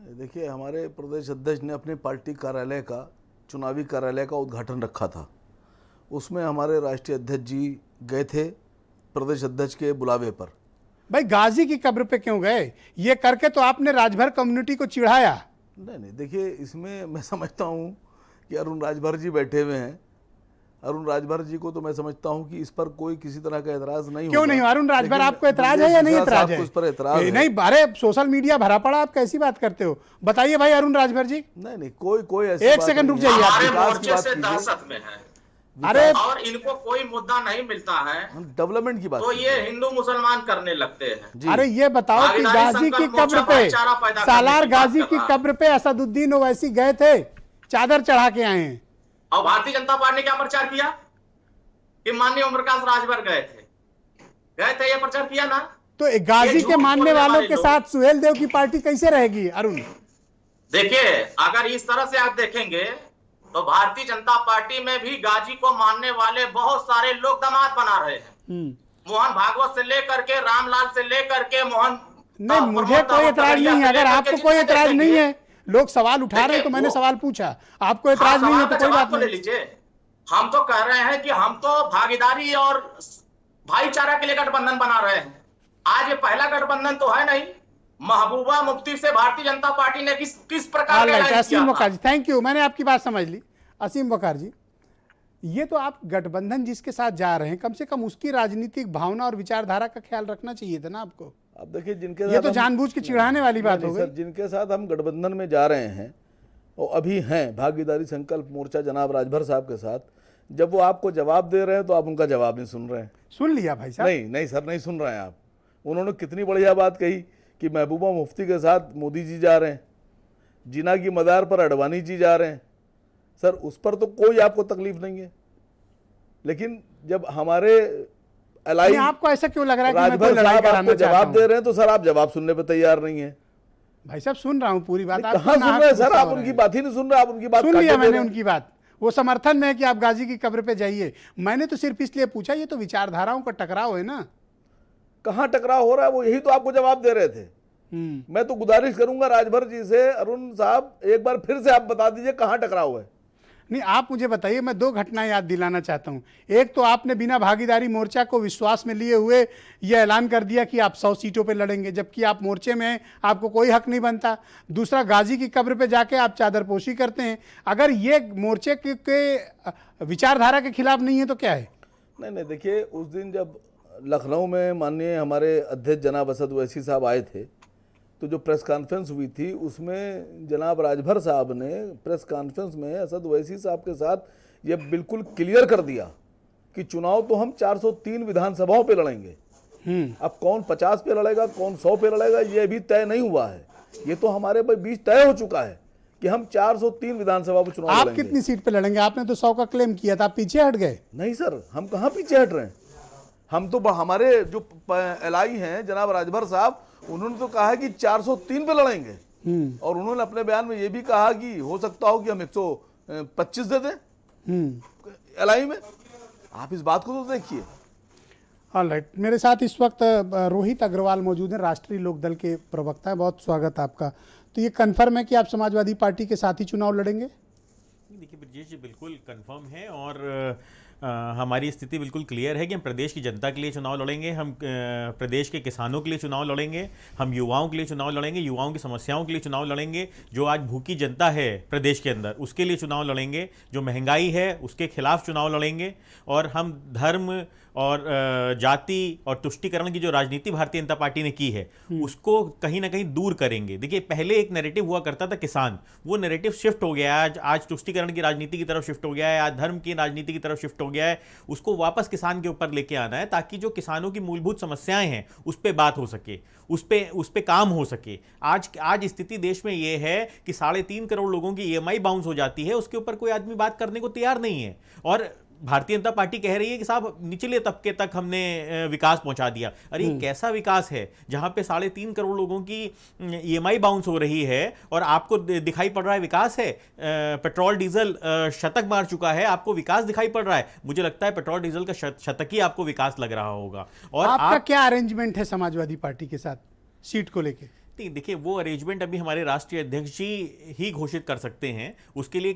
देखिए, हमारे प्रदेश अध्यक्ष ने अपने पार्टी कार्यालय का, चुनावी कार्यालय का उद्घाटन रखा था। उसमें हमारे राष्ट्रीय अध्यक्ष जी गए थे प्रदेश अध्यक्ष के बुलावे पर। भाई गाजी की कब्र पे क्यों गए? ये करके तो आपने राजभर कम्युनिटी को चिढ़ाया। नहीं, देखिए, इसमें मैं समझता हूँ कि अरुण राजभर जी बैठे हुए हैं। अरुण राजभर जी को तो मैं समझता हूं कि इस पर कोई किसी तरह का एतराज नहीं क्यों नहीं? अरुण राजभर आपको एतराज है या नहीं एतराज है? उस पर एतराज है। नहीं, अरे सोशल मीडिया भरा पड़ा, आप कैसी बात करते हो? बताइए भाई अरुण राजभर जी। नहीं, कोई ऐसी एक सेकंड रुक जाइए आप। मोर्चे से दहशत में है, अरे और इनको कोई मुद्दा नहीं मिलता है, हम डेवलपमेंट की बात तो ये हिंदू मुसलमान करने लगते हैं। अरे ये बताओ कि गाजी की कब्र पे, सालार गाजी की कब्र पे असदुद्दीन ओवैसी गए थे, चादर चढ़ा के आए हैं, और भारतीय जनता पार्टी ने क्या प्रचार किया कि माननीय ओम प्रकाश राजभर गए थे, ये प्रचार किया ना। तो गाजी के मानने वालों के साथ सुहेल देव की पार्टी कैसे रहेगी अरुण? देखिए, अगर इस तरह से आप देखेंगे तो भारतीय जनता पार्टी में भी गाजी को मानने वाले बहुत सारे लोग दामाद बना रहे हैं। मोहन भागवत से लेकर के, रामलाल से लेकर के, मोहन नहीं, मुझे कोई एतराज नहीं है। अगर आपको कोई एतराज नहीं है, लोग सवाल उठा रहे हैं तो मैंने सवाल पूछा। आपको एतराज नहीं है तो कोई बात नहीं। ले लीजिए। हम तो कह रहे हैं कि हम तो भागीदारी और भाईचारा के लिए गठबंधन बना रहे हैं। आज ये पहला गठबंधन तो है नहीं। महबूबा मुफ्ती से भारतीय जनता पार्टी ने किस प्रकार का असीम वकार जी, थैंक यू, मैंने आपकी बात समझ ली। असीम वकार जी, ये तो आप गठबंधन जिसके साथ जा रहे हैं, कम से कम उसकी राजनीतिक भावना और विचारधारा का ख्याल रखना चाहिए था ना आपको। अब देखिए, जिनके ये तो जानबूझ के चिढ़ाने वाली बात हो गई। जिनके साथ हम गठबंधन में जा रहे हैं और अभी हैं भागीदारी संकल्प मोर्चा जनाब राजभर साहब के साथ, जब वो आपको जवाब दे रहे हैं तो आप उनका जवाब नहीं सुन रहे हैं। सुन लिया भाई साहब। नहीं सर, नहीं सुन रहे हैं आप। उन्होंने कितनी बढ़िया बात कही कि महबूबा मुफ्ती के साथ मोदी जी जा रहे हैं, जिना की मदार पर अडवाणी जी जा रहे हैं। सर, उस पर तो कोई आपको तकलीफ नहीं है, लेकिन जब हमारे अलाई आपको ऐसा क्यों लग रहा है कि मैं कोई राजभर लड़ाई साहब कराना आपको चाहता जवाब हूं? दे रहे हैं तो सर आप जवाब सुनने पर तैयार नहीं है। भाई साहब सुन रहा हूं पूरी बात। कहाँ सुन रहे हैं सर? आप उनकी बात ही नहीं सुन रहे। आप उनकी बात सुन लिया मैंने, उनकी बात। वो समर्थन में है कि आप गाजी की कब्र पे जाइए। मैंने तो सिर्फ इसलिए पूछा, ये तो विचारधाराओं का टकराव है ना। कहाँ टकराव हो रहा है? वो यही तो आपको जवाब दे रहे थे। मैं तो गुजारिश करूंगा राजभर जी से, अरुण साहब एक बार फिर से आप बता दीजिए कहाँ टकराव है। नहीं, आप मुझे बताइए, मैं दो घटनाएं याद दिलाना चाहता हूं। एक तो आपने बिना भागीदारी मोर्चा को विश्वास में लिए हुए यह ऐलान कर दिया कि आप 100 सीटों पे लड़ेंगे, जबकि आप मोर्चे में हैं, आपको कोई हक नहीं बनता। दूसरा, गाजी की कब्र पे जाके आप चादरपोशी करते हैं। अगर ये मोर्चे के विचारधारा के खिलाफ नहीं है तो क्या है? नहीं, देखिए, उस दिन जब लखनऊ में माननीय हमारे अध्यक्ष जनाब असद ओवैसी साहब आए थे, तो जो प्रेस कॉन्फ्रेंस हुई थी उसमें जनाब राजभर साहब ने प्रेस कॉन्फ्रेंस में असद ओवैसी साहब के साथ ये बिल्कुल क्लियर कर दिया कि चुनाव तो हम 403 विधानसभाओं पे लड़ेंगे। अब कौन 50 पे लड़ेगा, कौन 100 पे लड़ेगा, ये अभी तय नहीं हुआ है। ये तो हमारे बीच तय हो चुका है कि हम 403 विधानसभा पे चुनाव आप लड़ेंगे। कितनी सीट पे लड़ेंगे? आपने तो 100 का क्लेम किया था, आप पीछे हट गए। नहीं सर, हम कहाँ पीछे हट रहे हैं। हम तो हमारे जो एलआई हैं जनाब राजभर साहब, उन्होंने तो कहा है कि 403 पे लड़ेंगे, और उन्होंने अपने बयान में ये भी कहा कि हो सकता हो कि हम 125 दे दें एलआई में। आप इस बात को तो देखिए। ऑलराइट, मेरे साथ इस वक्त रोहित अग्रवाल मौजूद हैं, राष्ट्रीय लोकदल के प्रवक्ता हैं। बहुत स्वागत आपका। तो ये कन्फर्म है कि आप समाजवादी पार्टी के साथ ही चुनाव लड़ेंगे? देखिए ब्रजेश जी, बिल्कुल कंफर्म है, और हमारी स्थिति बिल्कुल क्लियर है कि हम प्रदेश की जनता के लिए चुनाव लड़ेंगे, हम प्रदेश के किसानों के लिए चुनाव लड़ेंगे, हम युवाओं के लिए चुनाव लड़ेंगे, युवाओं की समस्याओं के लिए चुनाव लड़ेंगे, जो आज भूखी जनता है प्रदेश के अंदर उसके लिए चुनाव लड़ेंगे, जो महंगाई है उसके खिलाफ चुनाव लड़ेंगे, और हम धर्म और जाति और तुष्टीकरण की जो राजनीति भारतीय जनता पार्टी ने की है उसको कहीं ना कहीं दूर करेंगे। देखिए, पहले एक नैरेटिव हुआ करता था किसान, वो नैरेटिव शिफ्ट हो गया है, आज तुष्टीकरण की राजनीति की तरफ शिफ्ट हो गया है, आज धर्म की राजनीति की तरफ शिफ्ट हो गया है। उसको वापस किसान के ऊपर लेके आना है, ताकि जो किसानों की मूलभूत समस्याएं हैं उस पर बात हो सके, उस पे काम हो सके। आज स्थिति देश में ये है कि 3.5 करोड़ लोगों की EMI बाउंस हो जाती है, उसके ऊपर कोई आदमी बात करने को तैयार नहीं है। और भारतीय जनता पार्टी कह रही है कि साहब निचले तबके तक हमने विकास पहुंचा दिया। अरे कैसा विकास है जहां पे 3.5 करोड़ लोगों की EMI बाउंस हो रही है और आपको दिखाई पड़ रहा है विकास है? पेट्रोल डीजल शतक मार चुका है, आपको विकास दिखाई पड़ रहा है? मुझे लगता है पेट्रोल डीजल का शतक ही आपको विकास लग रहा होगा। और आपका क्या अरेंजमेंट है समाजवादी पार्टी के साथ सीट को लेके? नहीं, देखिए, वो अरेंजमेंट अभी हमारे राष्ट्रीय अध्यक्ष जी ही घोषित कर सकते हैं। उसके लिए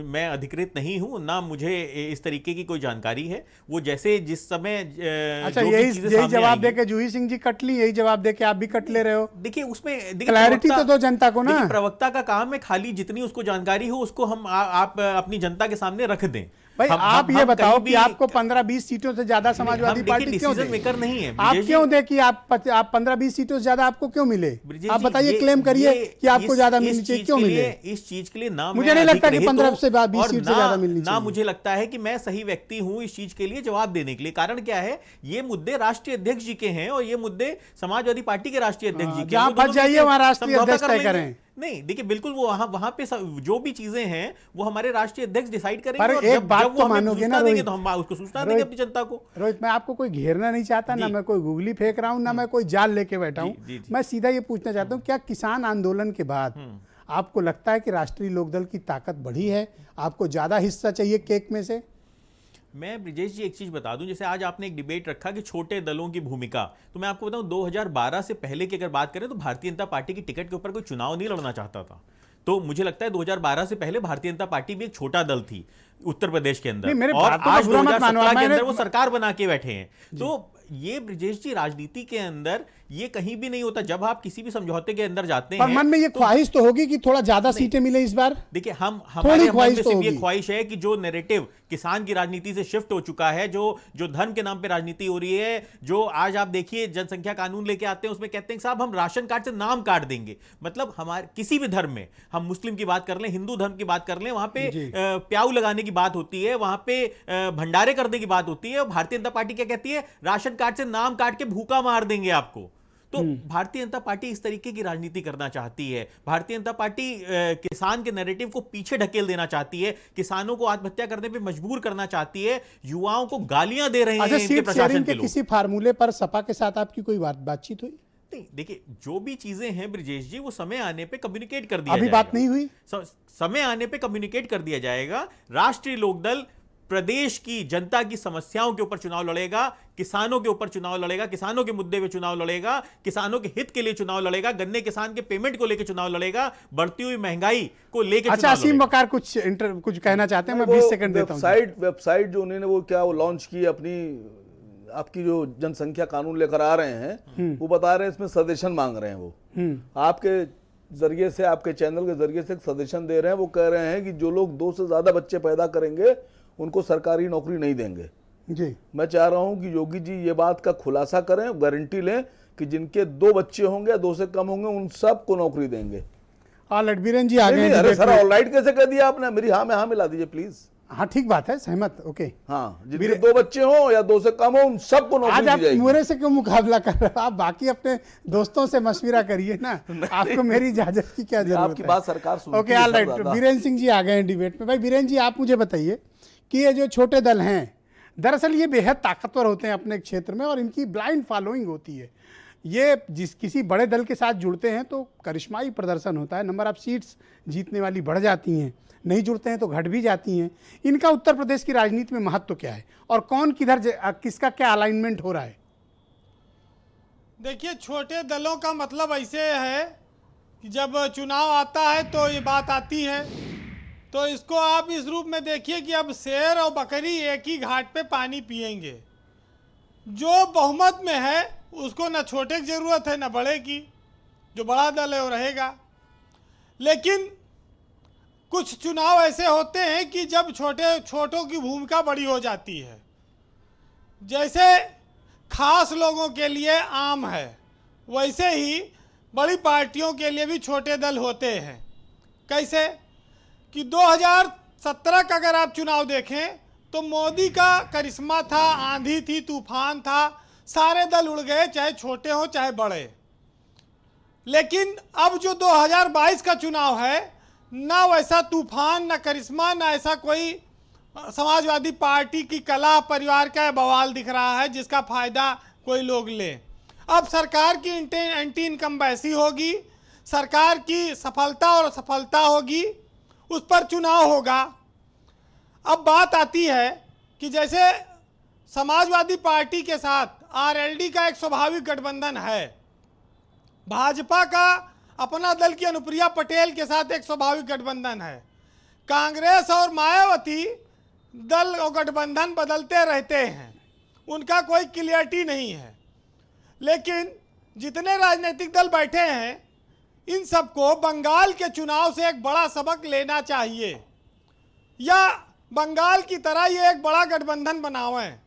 मैं अधिकृत नहीं हूं, ना मुझे इस तरीके की कोई जानकारी है। वो जैसे जिस समय अच्छा, यही जवाब देके जूही सिंह जी कट ली, यही जवाब देके आप भी कट ले रहे हो। देखिए, उसमें क्लैरिटी तो दो जनता को ना। प्रवक्ता का काम है खाली जितनी उसको जानकारी हो उसको हम आप अपनी जनता के सामने रख दें। भाई आप ये बताओ कि आपको 15-20 सीटों से ज्यादा समाजवादी पार्टी क्यों दे? मेकर नहीं है आप क्यों दे कि आप 15-20 सीटों से ज्यादा आपको क्यों मिले? आप बताइए, क्लेम करिए कि आपको ज्यादा मिलनी चाहिए, क्यों मिले? इस चीज के लिए ना मुझे नहीं लगता कि 15 से 20 सीट से ज्यादा मिलनी चाहिए। ना मुझे लगता है कि मैं सही व्यक्ति हूं इस चीज के लिए जवाब देने के लिए। कारण क्या है, ये मुद्दे राष्ट्रीय अध्यक्ष जी के हैं और ये मुद्दे समाजवादी पार्टी के राष्ट्रीय अध्यक्ष जी के। जहां फंस जाइए वहां राष्ट्रीय अध्यक्ष तय करें। नहीं, देखिए, बिल्कुल वो वहां पे जो भी चीजें हैं वो हमारे राष्ट्रीय अध्यक्ष डिसाइड करेंगे। पर एक बात तो मानोगे ना रोहित, तो हम उसको सूचना देंगे अपनी जनता को। रोहित, मैं आपको कोई घेरना नहीं चाहता, ना मैं कोई गुगली फेंक रहा हूं, ना मैं कोई जाल लेके बैठा हूं। मैं सीधा ये पूछना चाहता हूं, क्या किसान आंदोलन के बाद आपको लगता है कि राष्ट्रीय लोकदल की ताकत बढ़ी है? आपको ज्यादा हिस्सा चाहिए केक में से? मैं ब्रिजेश जी एक चीज बता दूं, जैसे आज आपने एक डिबेट रखा कि छोटे दलों की भूमिका, तो मैं आपको बताऊं 2012 से पहले की अगर बात करें तो भारतीय जनता पार्टी की टिकट के ऊपर कोई चुनाव नहीं लड़ना चाहता था। तो मुझे लगता है 2012 से पहले भारतीय जनता पार्टी भी एक छोटा दल थी उत्तर प्रदेश के अंदर, और आज 2017 के अंदर वो सरकार बना के बैठे हैं। तो ये ब्रिजेश जी राजनीति के अंदर ये कहीं भी नहीं होता। जब आप किसी भी समझौते के अंदर जाते हैं, मन में ये ख्वाहिश तो होगी कि थोड़ा ज्यादा सीटें मिले इस बार। देखिए, हमारे मन में सिर्फ ये ख्वाहिश है कि जो नैरेटिव किसान की राजनीति से शिफ्ट हो चुका है, जो धर्म के नाम पे राजनीति हो रही है, जो आज आप देखिए जनसंख्या कानून लेके आते हैं उसमें कहते हैं साहब हम राशन कार्ड से नाम काट देंगे। मतलब हमारे किसी भी धर्म में, हम मुस्लिम की बात कर लें, हिंदू धर्म की बात कर लें, वहां पे प्याऊ लगाने की बात होती है, वहां पे भंडारे करने की बात होती है। भारतीय जनता पार्टी क्या कहती है? राशन कार्ड से नाम काट के भूखा मार देंगे आपको। तो भारतीय जनता पार्टी इस तरीके की राजनीति करना चाहती है। भारतीय जनता पार्टी किसान के नैरेटिव को पीछे ढकेल देना चाहती है, किसानों को आत्महत्या करने पे मजबूर करना चाहती है, युवाओं को गालियां दे रहे हैं इनके प्रशासन के लोग। किसी फार्मूले पर सपा के साथ आपकी कोई बातचीत हुई? नहीं, देखिए, जो भी चीजें हैं ब्रिजेश जी वो समय आने पे कम्युनिकेट कर दिया अभी जाएगा। बात नहीं हुई? समय आने पे कम्युनिकेट कर दिया जाएगा। राष्ट्रीय लोकदल प्रदेश की जनता की समस्याओं के ऊपर चुनाव लड़ेगा, किसानों के ऊपर चुनाव लड़ेगा, किसानों के मुद्दे पे चुनाव लड़ेगा, किसानों के हित के लिए चुनाव लड़ेगा, गन्ने किसान के पेमेंट को लेकर चुनाव लड़ेगा, बढ़ती हुई महंगाई को लेकर अच्छा, असीम वकार कुछ कहना चाहते हैं, मैं 20 सेकंड देता हूं। वेबसाइट जो उन्होंने वो क्या वो लॉन्च की अपनी, आपकी जो जनसंख्या कानून लेकर आ रहे हैं, वो बता रहे हैं इसमें सजेशन मांग रहे हैं। वो आपके जरिए से, आपके चैनल के जरिए से सजेशन दे रहे हैं। वो कह रहे हैं कि जो लोग 2 से ज्यादा बच्चे पैदा करेंगे उनको सरकारी नौकरी नहीं देंगे जी। मैं चाह रहा हूं कि योगी जी ये बात का खुलासा करें, गारंटी लें कि जिनके 2 बच्चे होंगे, 2 से कम होंगे, उन सबको नौकरी देंगे। लटबीरन जी आ गए। अरे सर, ऑलराइट कैसे कह दिया आपने? मेरी हाँ में हाँ मिला दीजिए प्लीज। हाँ ठीक बात है, सहमत। ओके, हाँ, जिनके 2 बच्चे हो या 2 से कम हो, उन सबको नौकरी आज दी आप जाएगी। मेरे से क्यों मुकाबला कर रहे हो? आप बाकी अपने दोस्तों से मशविरा करिए ना, आपको मेरी इजाजत की क्या जरूरत है? आपकी बात सरकार सुनती है। Okay, alright. बीरेन सिंह जी आ गए हैं डिबेट में। भाई बीरेन जी, आप मुझे बताइए कि ये जो छोटे दल हैं, दरअसल ये बेहद ताकतवर होते हैं अपने क्षेत्र में और इनकी ब्लाइंड फॉलोइंग होती है। ये किसी बड़े दल के साथ जुड़ते हैं तो करिश्माई प्रदर्शन होता है, नंबर ऑफ सीट्स जीतने वाली बढ़ जाती हैं, नहीं जुड़ते हैं तो घट भी जाती हैं। इनका उत्तर प्रदेश की राजनीति में महत्व क्या है और कौन किधर किसका क्या अलाइनमेंट हो रहा है? देखिए, छोटे दलों का मतलब ऐसे है कि जब चुनाव आता है तो ये बात आती है, तो इसको आप इस रूप में देखिए कि अब शेर और बकरी एक ही घाट पे पानी पिएंगे। जो बहुमत में है उसको न छोटे की ज़रूरत है न बड़े की, जो बड़ा दल है वो रहेगा। लेकिन कुछ चुनाव ऐसे होते हैं कि जब छोटों की भूमिका बड़ी हो जाती है, जैसे खास लोगों के लिए आम है, वैसे ही बड़ी पार्टियों के लिए भी छोटे दल होते हैं। कैसे कि 2017 का अगर आप चुनाव देखें तो मोदी का करिश्मा था, आंधी थी, तूफान था, सारे दल उड़ गए, चाहे छोटे हों चाहे बड़े। लेकिन अब जो 2022 का चुनाव है, ना वैसा तूफान, ना करिश्मा, ना ऐसा कोई समाजवादी पार्टी की कला परिवार का बवाल दिख रहा है जिसका फायदा कोई लोग ले। अब सरकार की एंटी इनकम्बेंसी होगी, सरकार की सफलता और असफलता होगी, उस पर चुनाव होगा। अब बात आती है कि जैसे समाजवादी पार्टी के साथ आरएलडी का एक स्वाभाविक गठबंधन है, भाजपा का अपना दल की अनुप्रिया पटेल के साथ एक स्वाभाविक गठबंधन है, कांग्रेस और मायावती दल और गठबंधन बदलते रहते हैं, उनका कोई क्लियरिटी नहीं है। लेकिन जितने राजनीतिक दल बैठे हैं, इन सबको बंगाल के चुनाव से एक बड़ा सबक लेना चाहिए, या बंगाल की तरह ये एक बड़ा गठबंधन बनावें।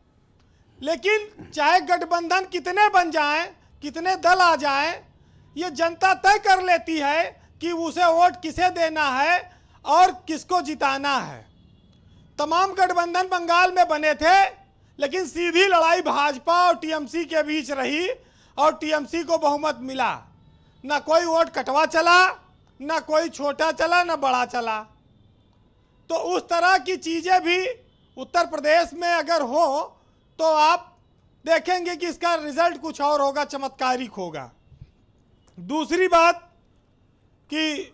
लेकिन चाहे गठबंधन कितने बन जाएं, कितने दल आ जाएं, ये जनता तय कर लेती है कि उसे वोट किसे देना है और किसको जिताना है। तमाम गठबंधन बंगाल में बने थे, लेकिन सीधी लड़ाई भाजपा और टीएमसी के बीच रही और टीएमसी को बहुमत मिला। ना कोई वोट कटवा चला, ना कोई छोटा चला, ना बड़ा चला। तो उस तरह की चीज़ें भी उत्तर प्रदेश में अगर हो तो आप देखेंगे कि इसका रिजल्ट कुछ और होगा, चमत्कारिक होगा। दूसरी बात कि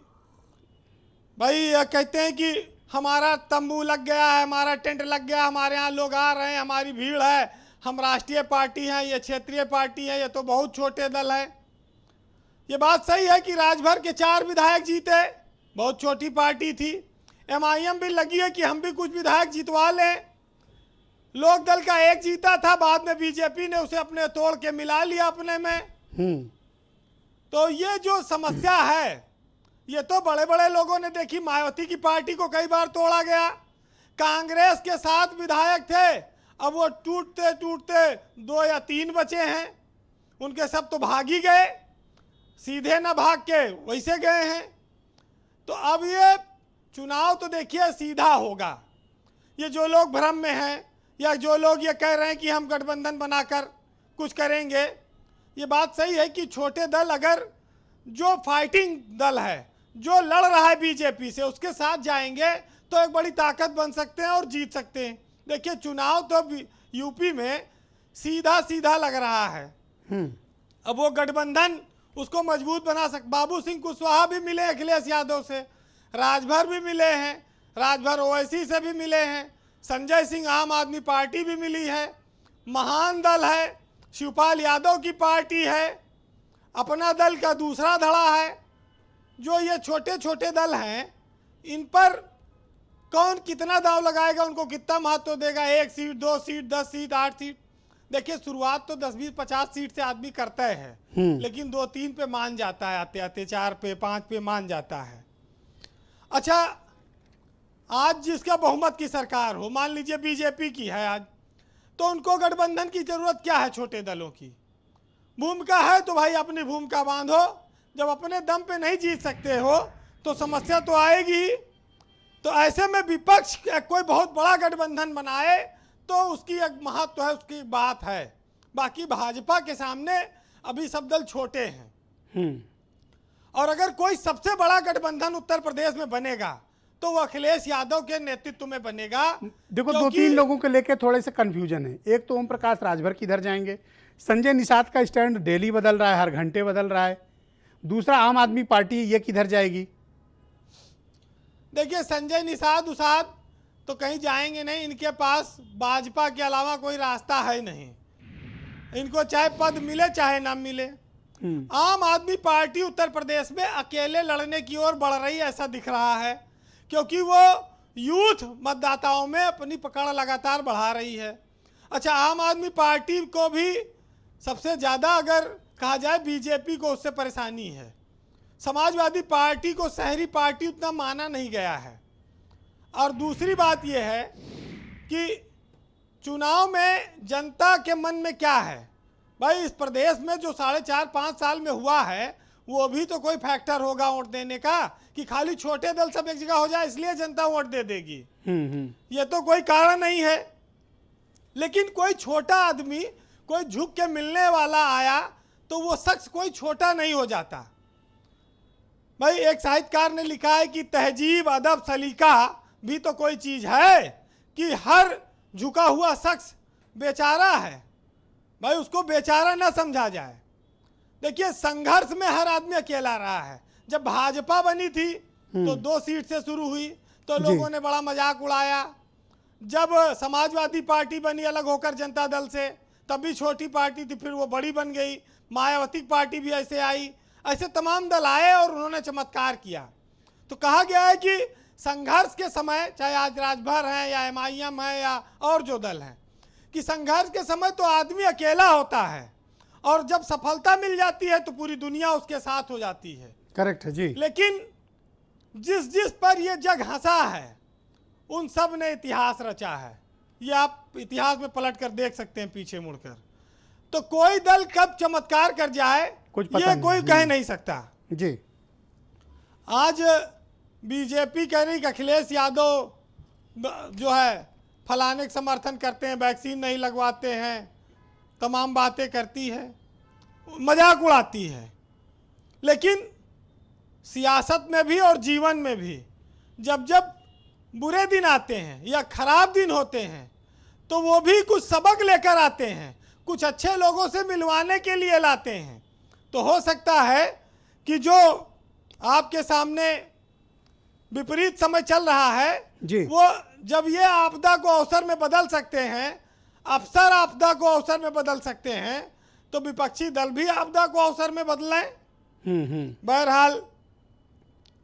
भाई यह कहते हैं कि हमारा तंबू लग गया है, हमारा टेंट लग गया, हमारे यहाँ लोग आ रहे हैं, हमारी भीड़ है, हम राष्ट्रीय पार्टी हैं, ये क्षेत्रीय पार्टी है, ये तो बहुत छोटे दल हैं। ये बात सही है कि राजभर के 4 विधायक जीते, बहुत छोटी पार्टी थी। एमआईएम भी लगी है कि हम भी कुछ विधायक जितवा लें। लोक दल का 1 जीता था, बाद में बीजेपी ने उसे अपने तोड़ के मिला लिया अपने में। तो ये जो समस्या है, ये तो बड़े बड़े लोगों ने देखी। मायावती की पार्टी को कई बार तोड़ा गया, कांग्रेस के 7 विधायक थे, अब वो टूटते टूटते 2 या 3 बचे हैं, उनके सब तो भाग ही गए, सीधे ना भाग के वैसे गए हैं। तो अब ये चुनाव तो देखिए सीधा होगा। ये जो लोग भ्रम में हैं या जो लोग ये कह रहे हैं कि हम गठबंधन बनाकर कुछ करेंगे, ये बात सही है कि छोटे दल अगर जो फाइटिंग दल है, जो लड़ रहा है बीजेपी से, उसके साथ जाएंगे तो एक बड़ी ताकत बन सकते हैं और जीत सकते हैं। देखिए चुनाव तो यूपी में सीधा सीधा लग रहा है। अब वो गठबंधन उसको मजबूत बना बाबू सिंह कुशवाहा भी मिले अखिलेश यादव से, राजभर भी मिले हैं, राजभर ओवैसी से भी मिले हैं, संजय सिंह आम आदमी पार्टी भी मिली है, महान दल है, शिवपाल यादव की पार्टी है, अपना दल का दूसरा धड़ा है। जो ये छोटे छोटे दल हैं, इन पर कौन कितना दाव लगाएगा, उनको कितना महत्व देगा, 1 सीट 2 सीट 10 सीट 8 सीट। देखिए शुरुआत तो 10 20 50 सीट से आदमी करता है, लेकिन 2-3 पे मान जाता है, आते आते 4 पे 5 पे मान जाता है। अच्छा, आज जिसका बहुमत की सरकार हो, मान लीजिए बीजेपी की है आज, तो उनको गठबंधन की जरूरत क्या है? छोटे दलों की भूमिका है तो भाई अपनी भूमिका बांधो। जब अपने दम पे नहीं जीत सकते हो तो समस्या तो आएगी। तो ऐसे में विपक्ष कोई बहुत बड़ा गठबंधन बनाए तो उसकी एक महत्व है, उसकी बात है। बाकी भाजपा के सामने अभी सब दल छोटे हैं। और अगर कोई सबसे बड़ा गठबंधन उत्तर प्रदेश में बनेगा तो वो अखिलेश यादव के नेतृत्व में बनेगा। देखो 2-3 लोगों को लेकर थोड़े से कंफ्यूजन है। एक तो ओम प्रकाश राजभर किधर जाएंगे, संजय निषाद का स्टैंड डेली बदल रहा है, हर घंटे बदल रहा है। दूसरा आम आदमी पार्टी, ये किधर जाएगी? देखिए संजय निषाद उसाद तो कहीं जाएंगे नहीं, इनके पास भाजपा के अलावा कोई रास्ता है नहीं। इनको चाहे पद मिले चाहे ना मिले। आम आदमी पार्टी उत्तर प्रदेश में अकेले लड़ने की ओर बढ़ रही है, ऐसा दिख रहा है, क्योंकि वो यूथ मतदाताओं में अपनी पकड़ लगातार बढ़ा रही है। अच्छा, आम आदमी पार्टी को भी सबसे ज़्यादा अगर कहा जाए बीजेपी को उससे परेशानी है। समाजवादी पार्टी को शहरी पार्टी उतना माना नहीं गया है। और दूसरी बात यह है कि चुनाव में जनता के मन में क्या है भाई। इस प्रदेश में जो 4.5-5 साल में हुआ है वो भी तो कोई फैक्टर होगा वोट देने का, कि खाली छोटे दल सब एक जगह हो जाए इसलिए जनता वोट दे देगी। ये तो कोई कारण नहीं है। लेकिन कोई छोटा आदमी, कोई झुक के मिलने वाला आया तो वो शख्स कोई छोटा नहीं हो जाता भाई। एक साहित्यकार ने लिखा है कि तहजीब अदब सलीका भी तो कोई चीज़ है कि हर झुका हुआ शख्स बेचारा है भाई, उसको बेचारा ना समझा जाए। देखिए संघर्ष में हर आदमी अकेला रहा है। जब भाजपा बनी थी तो 2 सीट से शुरू हुई तो लोगों ने बड़ा मजाक उड़ाया। जब समाजवादी पार्टी बनी अलग होकर जनता दल से, तब भी छोटी पार्टी थी, फिर वो बड़ी बन गई। मायावती पार्टी भी ऐसे आई, ऐसे तमाम दल आए और उन्होंने चमत्कार किया। तो कहा गया है कि संघर्ष के समय, चाहे आज राजभर है या MIM है या और जो दल हैं, कि संघर्ष के समय तो आदमी अकेला होता है और जब सफलता मिल जाती है तो पूरी दुनिया उसके साथ हो जाती है। करेक्ट है जी। लेकिन जिस जिस पर ये जग हंसा है उन सब ने इतिहास रचा है। ये आप इतिहास में पलट कर देख सकते हैं पीछे मुड़कर। तो कोई दल कब चमत्कार कर जाए ये कोई कह नहीं सकता जी। आज बीजेपी कह रही कि अखिलेश यादव जो है फलाने का समर्थन करते हैं, वैक्सीन नहीं लगवाते हैं, तमाम बातें करती है, मजाक उड़ाती है। लेकिन सियासत में भी और जीवन में भी जब जब बुरे दिन आते हैं या खराब दिन होते हैं तो वो भी कुछ सबक लेकर आते हैं, कुछ अच्छे लोगों से मिलवाने के लिए लाते हैं। तो हो सकता है कि जो आपके सामने विपरीत समय चल रहा है जी, वो जब ये आपदा को अवसर में बदल सकते हैं, अफसर आपदा को अवसर में बदल सकते हैं, तो विपक्षी दल भी आपदा को अवसर में बदलें। बहरहाल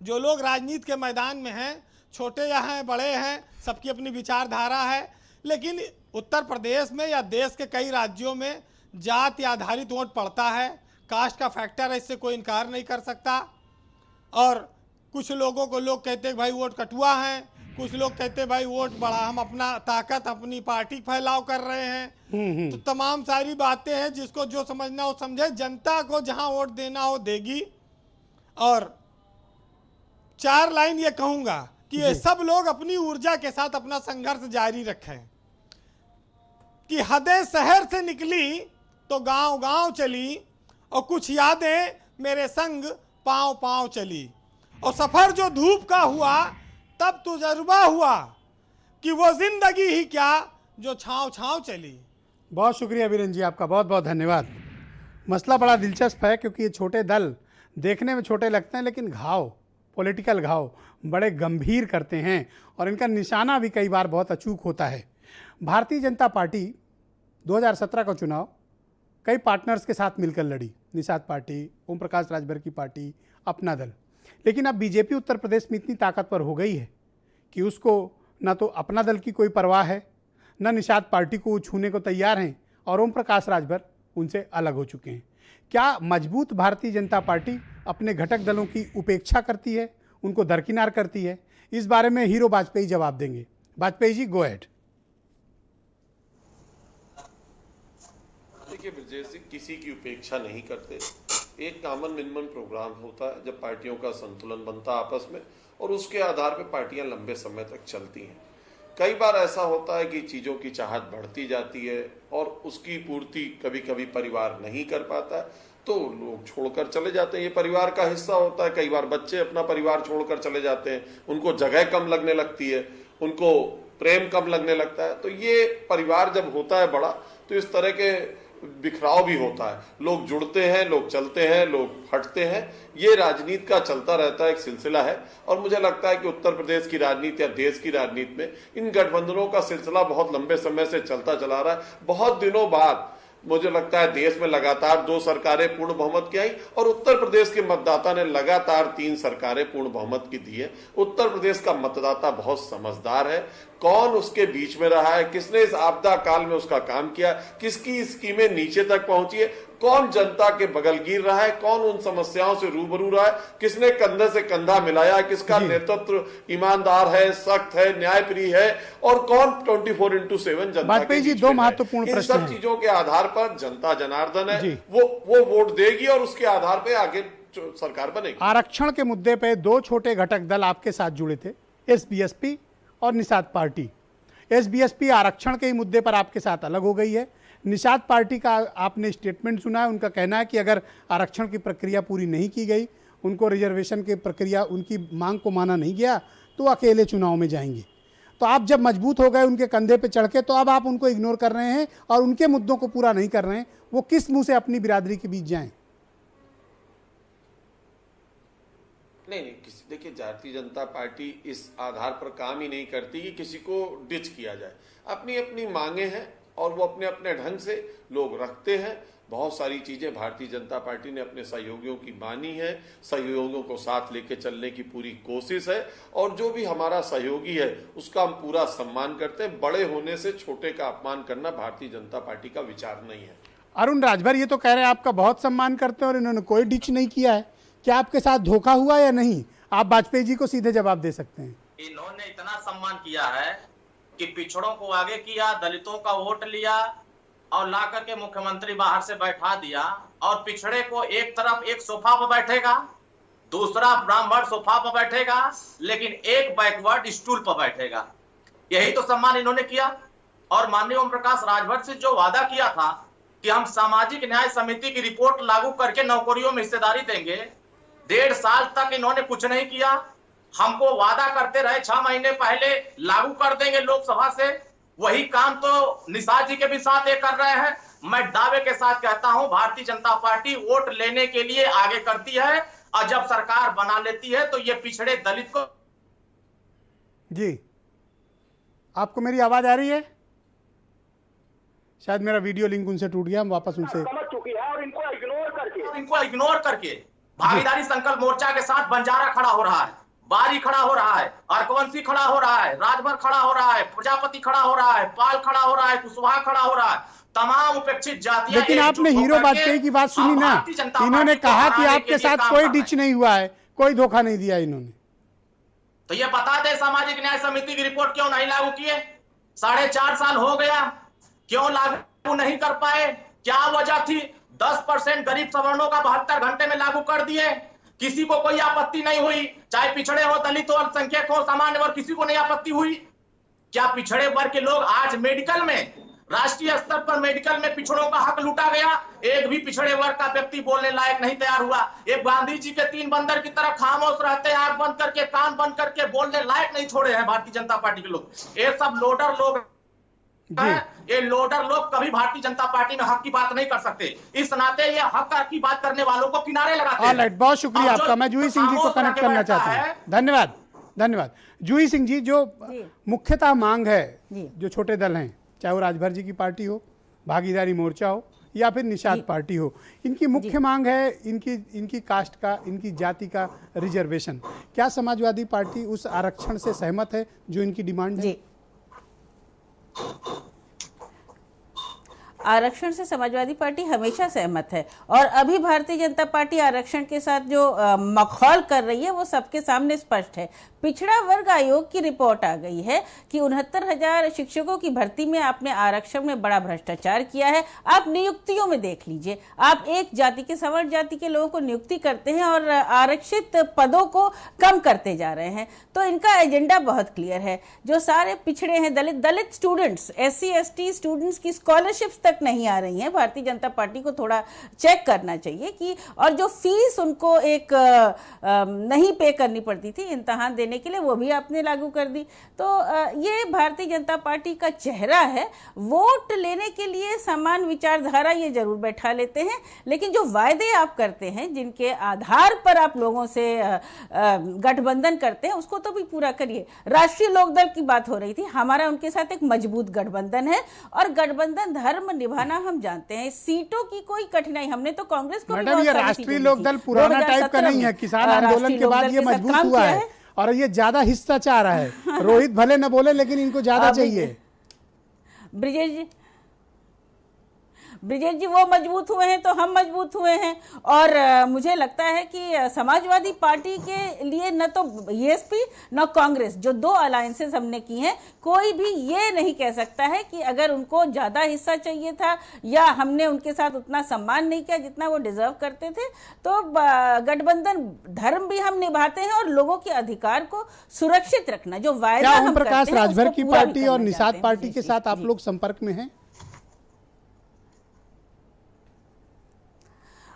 जो लोग राजनीति के मैदान में हैं, छोटे या हैं बड़े हैं, सबकी अपनी विचारधारा है। लेकिन उत्तर प्रदेश में या देश के कई राज्यों में जाति आधारित वोट पड़ता है, कास्ट का फैक्टर है, इससे कोई इनकार नहीं कर सकता। और कुछ लोगों को लोग कहते हैं भाई वोट कटुआ हैं, कुछ लोग कहते हैं भाई वोट बड़ा, हम अपना ताकत अपनी पार्टी फैलाव कर रहे हैं। तो तमाम सारी बातें हैं, जिसको जो समझना हो समझे। जनता को जहां वोट देना हो देगी। और 4 लाइन ये कहूंगा कि ये सब लोग अपनी ऊर्जा के साथ अपना संघर्ष जारी रखें कि हदें शहर से निकली तो गांव गांव चली और कुछ यादें मेरे संग पांव पांव चली। और सफर जो धूप का हुआ तब तजुर्बा हुआ कि वो जिंदगी ही क्या जो छाँव छाँव चली। बहुत शुक्रिया वीरेंद्र जी, आपका बहुत बहुत धन्यवाद। मसला बड़ा दिलचस्प है क्योंकि ये छोटे दल देखने में छोटे लगते हैं लेकिन घाव पॉलिटिकल घाव बड़े गंभीर करते हैं और इनका निशाना भी कई बार बहुत अचूक होता है। भारतीय जनता पार्टी 2017 का चुनाव कई पार्टनर्स के साथ मिलकर लड़ी, निषाद पार्टी, ओम प्रकाश राजभर की पार्टी, अपना दल। लेकिन अब बीजेपी उत्तर प्रदेश में इतनी ताकतवर हो गई है कि उसको ना तो अपना दल की कोई परवाह है, न निषाद पार्टी को छूने को तैयार हैं और ओम प्रकाश राजभर उनसे अलग हो चुके हैं। क्या मजबूत भारतीय जनता पार्टी अपने घटक दलों की उपेक्षा करती है, उनको दरकिनार करती है? इस बारे में हीरो वाजपेयी जवाब देंगे। Vajpayee ji, go ahead. देखिए ब्रजेश जी, किसी की उपेक्षा नहीं करते। एक कॉमन मिनिमम प्रोग्राम होता है जब पार्टियों का संतुलन बनता है आपस में, और उसके आधार पर पार्टियां लंबे समय तक चलती हैं। कई बार ऐसा होता है कि चीज़ों की चाहत बढ़ती जाती है और उसकी पूर्ति कभी कभी परिवार नहीं कर पाता है, तो लोग छोड़कर चले जाते हैं। ये परिवार का हिस्सा होता है। कई बार बच्चे अपना परिवार छोड़कर चले जाते हैं, उनको जगह कम लगने लगती है, उनको प्रेम कम लगने लगता है। तो ये परिवार जब होता है बड़ा, तो इस तरह के बिखराव भी होता है। लोग जुड़ते हैं, लोग चलते हैं, लोग हटते हैं। ये राजनीति का चलता रहता है, एक सिलसिला है। और मुझे लगता है कि उत्तर प्रदेश की राजनीति या देश की राजनीति में इन गठबंधनों का सिलसिला बहुत लंबे समय से चलता चला रहा है। बहुत दिनों बाद मुझे लगता है देश में लगातार 2 सरकारें पूर्ण बहुमत की आई और उत्तर प्रदेश के मतदाता ने लगातार 3 सरकारें पूर्ण बहुमत की दी है। उत्तर प्रदेश का मतदाता बहुत समझदार है। कौन उसके बीच में रहा है, किसने इस आपदा काल में उसका काम किया, किसकी स्कीमें नीचे तक पहुंची है, कौन जनता के बगल गिर रहा है, कौन उन समस्याओं से रूबरू रहा है, किसने कंधे से कंधा मिलाया, किसका नेतृत्व ईमानदार है, सख्त है, न्यायप्रिय है, और कौन 24/7 जनता के बीच में महत्वपूर्ण इन प्रश्न सब है। चीजों के आधार पर जनता जनार्दन है, वो वोट देगी और उसके आधार पर आगे सरकार बनेगी। आरक्षण के मुद्दे पे 2 छोटे घटक दल आपके साथ जुड़े थे, एसबीएसपी और निषाद पार्टी। एसबीएसपी आरक्षण के ही मुद्दे पर आपके साथ अलग हो गई है। निषाद पार्टी का आपने स्टेटमेंट सुना है, उनका कहना है कि अगर आरक्षण की प्रक्रिया पूरी नहीं की गई, उनको रिजर्वेशन की प्रक्रिया, उनकी मांग को माना नहीं गया, तो अकेले चुनाव में जाएंगे। तो आप जब मजबूत हो गए उनके कंधे पे चढ़ के, तो अब आप उनको इग्नोर कर रहे हैं और उनके मुद्दों को पूरा नहीं कर रहे हैं। वो किस मुंह से अपनी बिरादरी के बीच जाएं? नहीं, देखिए, भारतीय जनता पार्टी इस आधार पर काम ही नहीं करती कि किसी को डिच किया जाए। अपनी अपनी मांगे हैं और वो अपने अपने ढंग से लोग रखते हैं। बहुत सारी चीजें भारतीय जनता पार्टी ने अपने सहयोगियों की मानी है, सहयोगियों को साथ लेके चलने की पूरी कोशिश है, और जो भी हमारा सहयोगी है उसका हम पूरा सम्मान करते हैं। बड़े होने से छोटे का अपमान करना भारतीय जनता पार्टी का विचार नहीं है। अरुण राजभर ये तो कह रहे हैं आपका बहुत सम्मान करते हैं और इन्होंने कोई डिच नहीं किया है। क्या आपके साथ धोखा हुआ या नहीं? आप वाजपेयी जी को सीधे जवाब दे सकते हैं। इन्होंने इतना सम्मान किया है कि पिछड़ों को आगे किया, दलितों का वोट लिया और ला करके मुख्यमंत्री बाहर से बैठा दिया, और पिछड़े को एक तरफ एक सोफा पर बैठेगा, दूसरा ब्राह्मण सोफा पर बैठेगा, लेकिन एक बैकवर्ड स्टूल पर बैठेगा। यही तो सम्मान इन्होंने किया। और माननीय ओम प्रकाश राजभर से जो वादा किया था कि हम सामाजिक न्याय समिति की रिपोर्ट लागू करके नौकरियों में हिस्सेदारी देंगे, 1.5 साल तक इन्होंने कुछ नहीं किया। हमको वादा करते रहे 6 महीने पहले लागू कर देंगे लोकसभा से, वही काम तो निषाद जी के भी साथ ये कर रहे हैं। मैं दावे के साथ कहता हूं, भारतीय जनता पार्टी वोट लेने के लिए आगे करती है, और जब सरकार बना लेती है तो ये पिछड़े दलित को। जी, आपको मेरी आवाज आ रही है? शायद मेरा वीडियो लिंक उनसे टूट गया, हम वापस उनसे समझ चुकी है, और इनको इग्नोर करके भागीदारी संकल्प मोर्चा के साथ बंजारा खड़ा हो रहा है, बारी खड़ा हो रहा है, अर्कवंशी खड़ा हो रहा है, राजभर खड़ा हो रहा है, प्रजापति खड़ा हो रहा है, पाल खड़ा हो रहा है, कुशवाहा खड़ा हो रहा है, तमाम उपेक्षित जातियां। लेकिन आपने हीरो वाजपेयी की बात सुनी ना, इन्होंने कहा कि आपके साथ कोई डिच नहीं हुआ है, कोई धोखा नहीं दिया इन्होंने। तो ये बता दे, सामाजिक न्याय समिति की रिपोर्ट क्यों नहीं लागू किए? 4.5 साल हो गया, क्यों लागू नहीं कर पाए? क्या वजह थी? 10% गरीब सवर्णों का 72 घंटे में लागू कर दिए, किसी को कोई आपत्ति नहीं हुई, चाहे पिछड़े हो, दलित हो, अल्पसंख्यक हो, सामान्य वर्ग, किसी को नहीं आपत्ति हुई। क्या पिछड़े वर्ग के लोग आज मेडिकल में, राष्ट्रीय स्तर पर मेडिकल में पिछड़ों का हक लूटा गया? एक भी पिछड़े वर्ग का व्यक्ति बोलने लायक नहीं तैयार हुआ। एक गांधी जी के 3 बंदर की तरह खामोश रहते हैं, आंख बंद करके, कान बंद करके, बोलने लायक नहीं छोड़े हैं भारतीय जनता पार्टी के लोग। ये सब लोडर लोग। है, ये लोडर लोग कभी भारतीय जनता पार्टी में हक की बात नहीं कर सकते। इस नाते ये हक की बात करने वालों को किनारे लगाते हैं। ऑलराइट, बहुत शुक्रिया आपका। मैं जूही सिंह जी को कनेक्ट करना चाहता हूँ। धन्यवाद, धन्यवाद। जूही सिंह जी, जो मुख्यतः मांग है, जो छोटे दल हैं, चाहे वो राजभर जी की पार्टी हो, भागीदारी मोर्चा हो या फिर निषाद पार्टी हो, इनकी मुख्य मांग है इनकी कास्ट का, इनकी जाति का रिजर्वेशन। क्या समाजवादी पार्टी उस आरक्षण से सहमत है जो इनकी डिमांड है? आरक्षण से समाजवादी पार्टी हमेशा सहमत है और अभी भारतीय जनता पार्टी आरक्षण के साथ जो मखौल कर रही है वो सबके सामने स्पष्ट है। पिछड़ा वर्ग आयोग की रिपोर्ट आ गई है कि 69,000 शिक्षकों की भर्ती में आपने आरक्षण में बड़ा भ्रष्टाचार किया है। आप नियुक्तियों में देख लीजिए, आप एक जाति के, सवर्ण जाति के लोगों को नियुक्ति करते हैं और आरक्षित पदों को कम करते जा रहे हैं। तो इनका एजेंडा बहुत क्लियर है। जो सारे पिछड़े हैं, दलित स्टूडेंट्स, SC ST स्टूडेंट्स की स्कॉलरशिप्स तक नहीं आ रही हैं। भारतीय जनता पार्टी को थोड़ा चेक करना चाहिए कि, और जो फीस उनको एक नहीं पे करनी पड़ती थी इम्तिहान देने के लिए, वो भी आपने लागू कर दी। तो ये भारतीय जनता पार्टी का चेहरा है। वोट लेने के लिए समान विचारधारा ये जरूर बैठा लेते हैं, लेकिन जो वायदे आप करते हैं, जिनके आधार पर आप लोगों से गठबंधन करते हैं, उसको तो भी पूरा करिए। राष्ट्रीय लोकदल की बात हो रही थी, हमारा उनके साथ एक मजबूत गठबंधन है और गठबंधन धर्म निभाना हम जानते हैं। सीटों की कोई कठिनाई, हमने तो कांग्रेस को मैडम, ये राष्ट्रीय लोकदल पुराना टाइप का नहीं है। किसान आंदोलन के बाद ये मजबूत हुआ है और ये ज्यादा हिस्सा चाह रहा है। रोहित भले न बोले, लेकिन इनको ज्यादा चाहिए। ब्रिजेश जी वो मजबूत हुए हैं तो हम मजबूत हुए हैं। और मुझे लगता है कि समाजवादी पार्टी के लिए न तो BSP न कांग्रेस, जो दो अलायंसेस हमने की हैं, कोई भी ये नहीं कह सकता है कि अगर उनको ज़्यादा हिस्सा चाहिए था या हमने उनके साथ उतना सम्मान नहीं किया जितना वो डिजर्व करते थे। तो गठबंधन धर्म भी हम निभाते हैं और लोगों के अधिकार को सुरक्षित रखना, जो वायदा हम करते हैं, प्रकाश राजभर की पार्टी और निषाद पार्टी के साथ आप लोग संपर्क में हैं?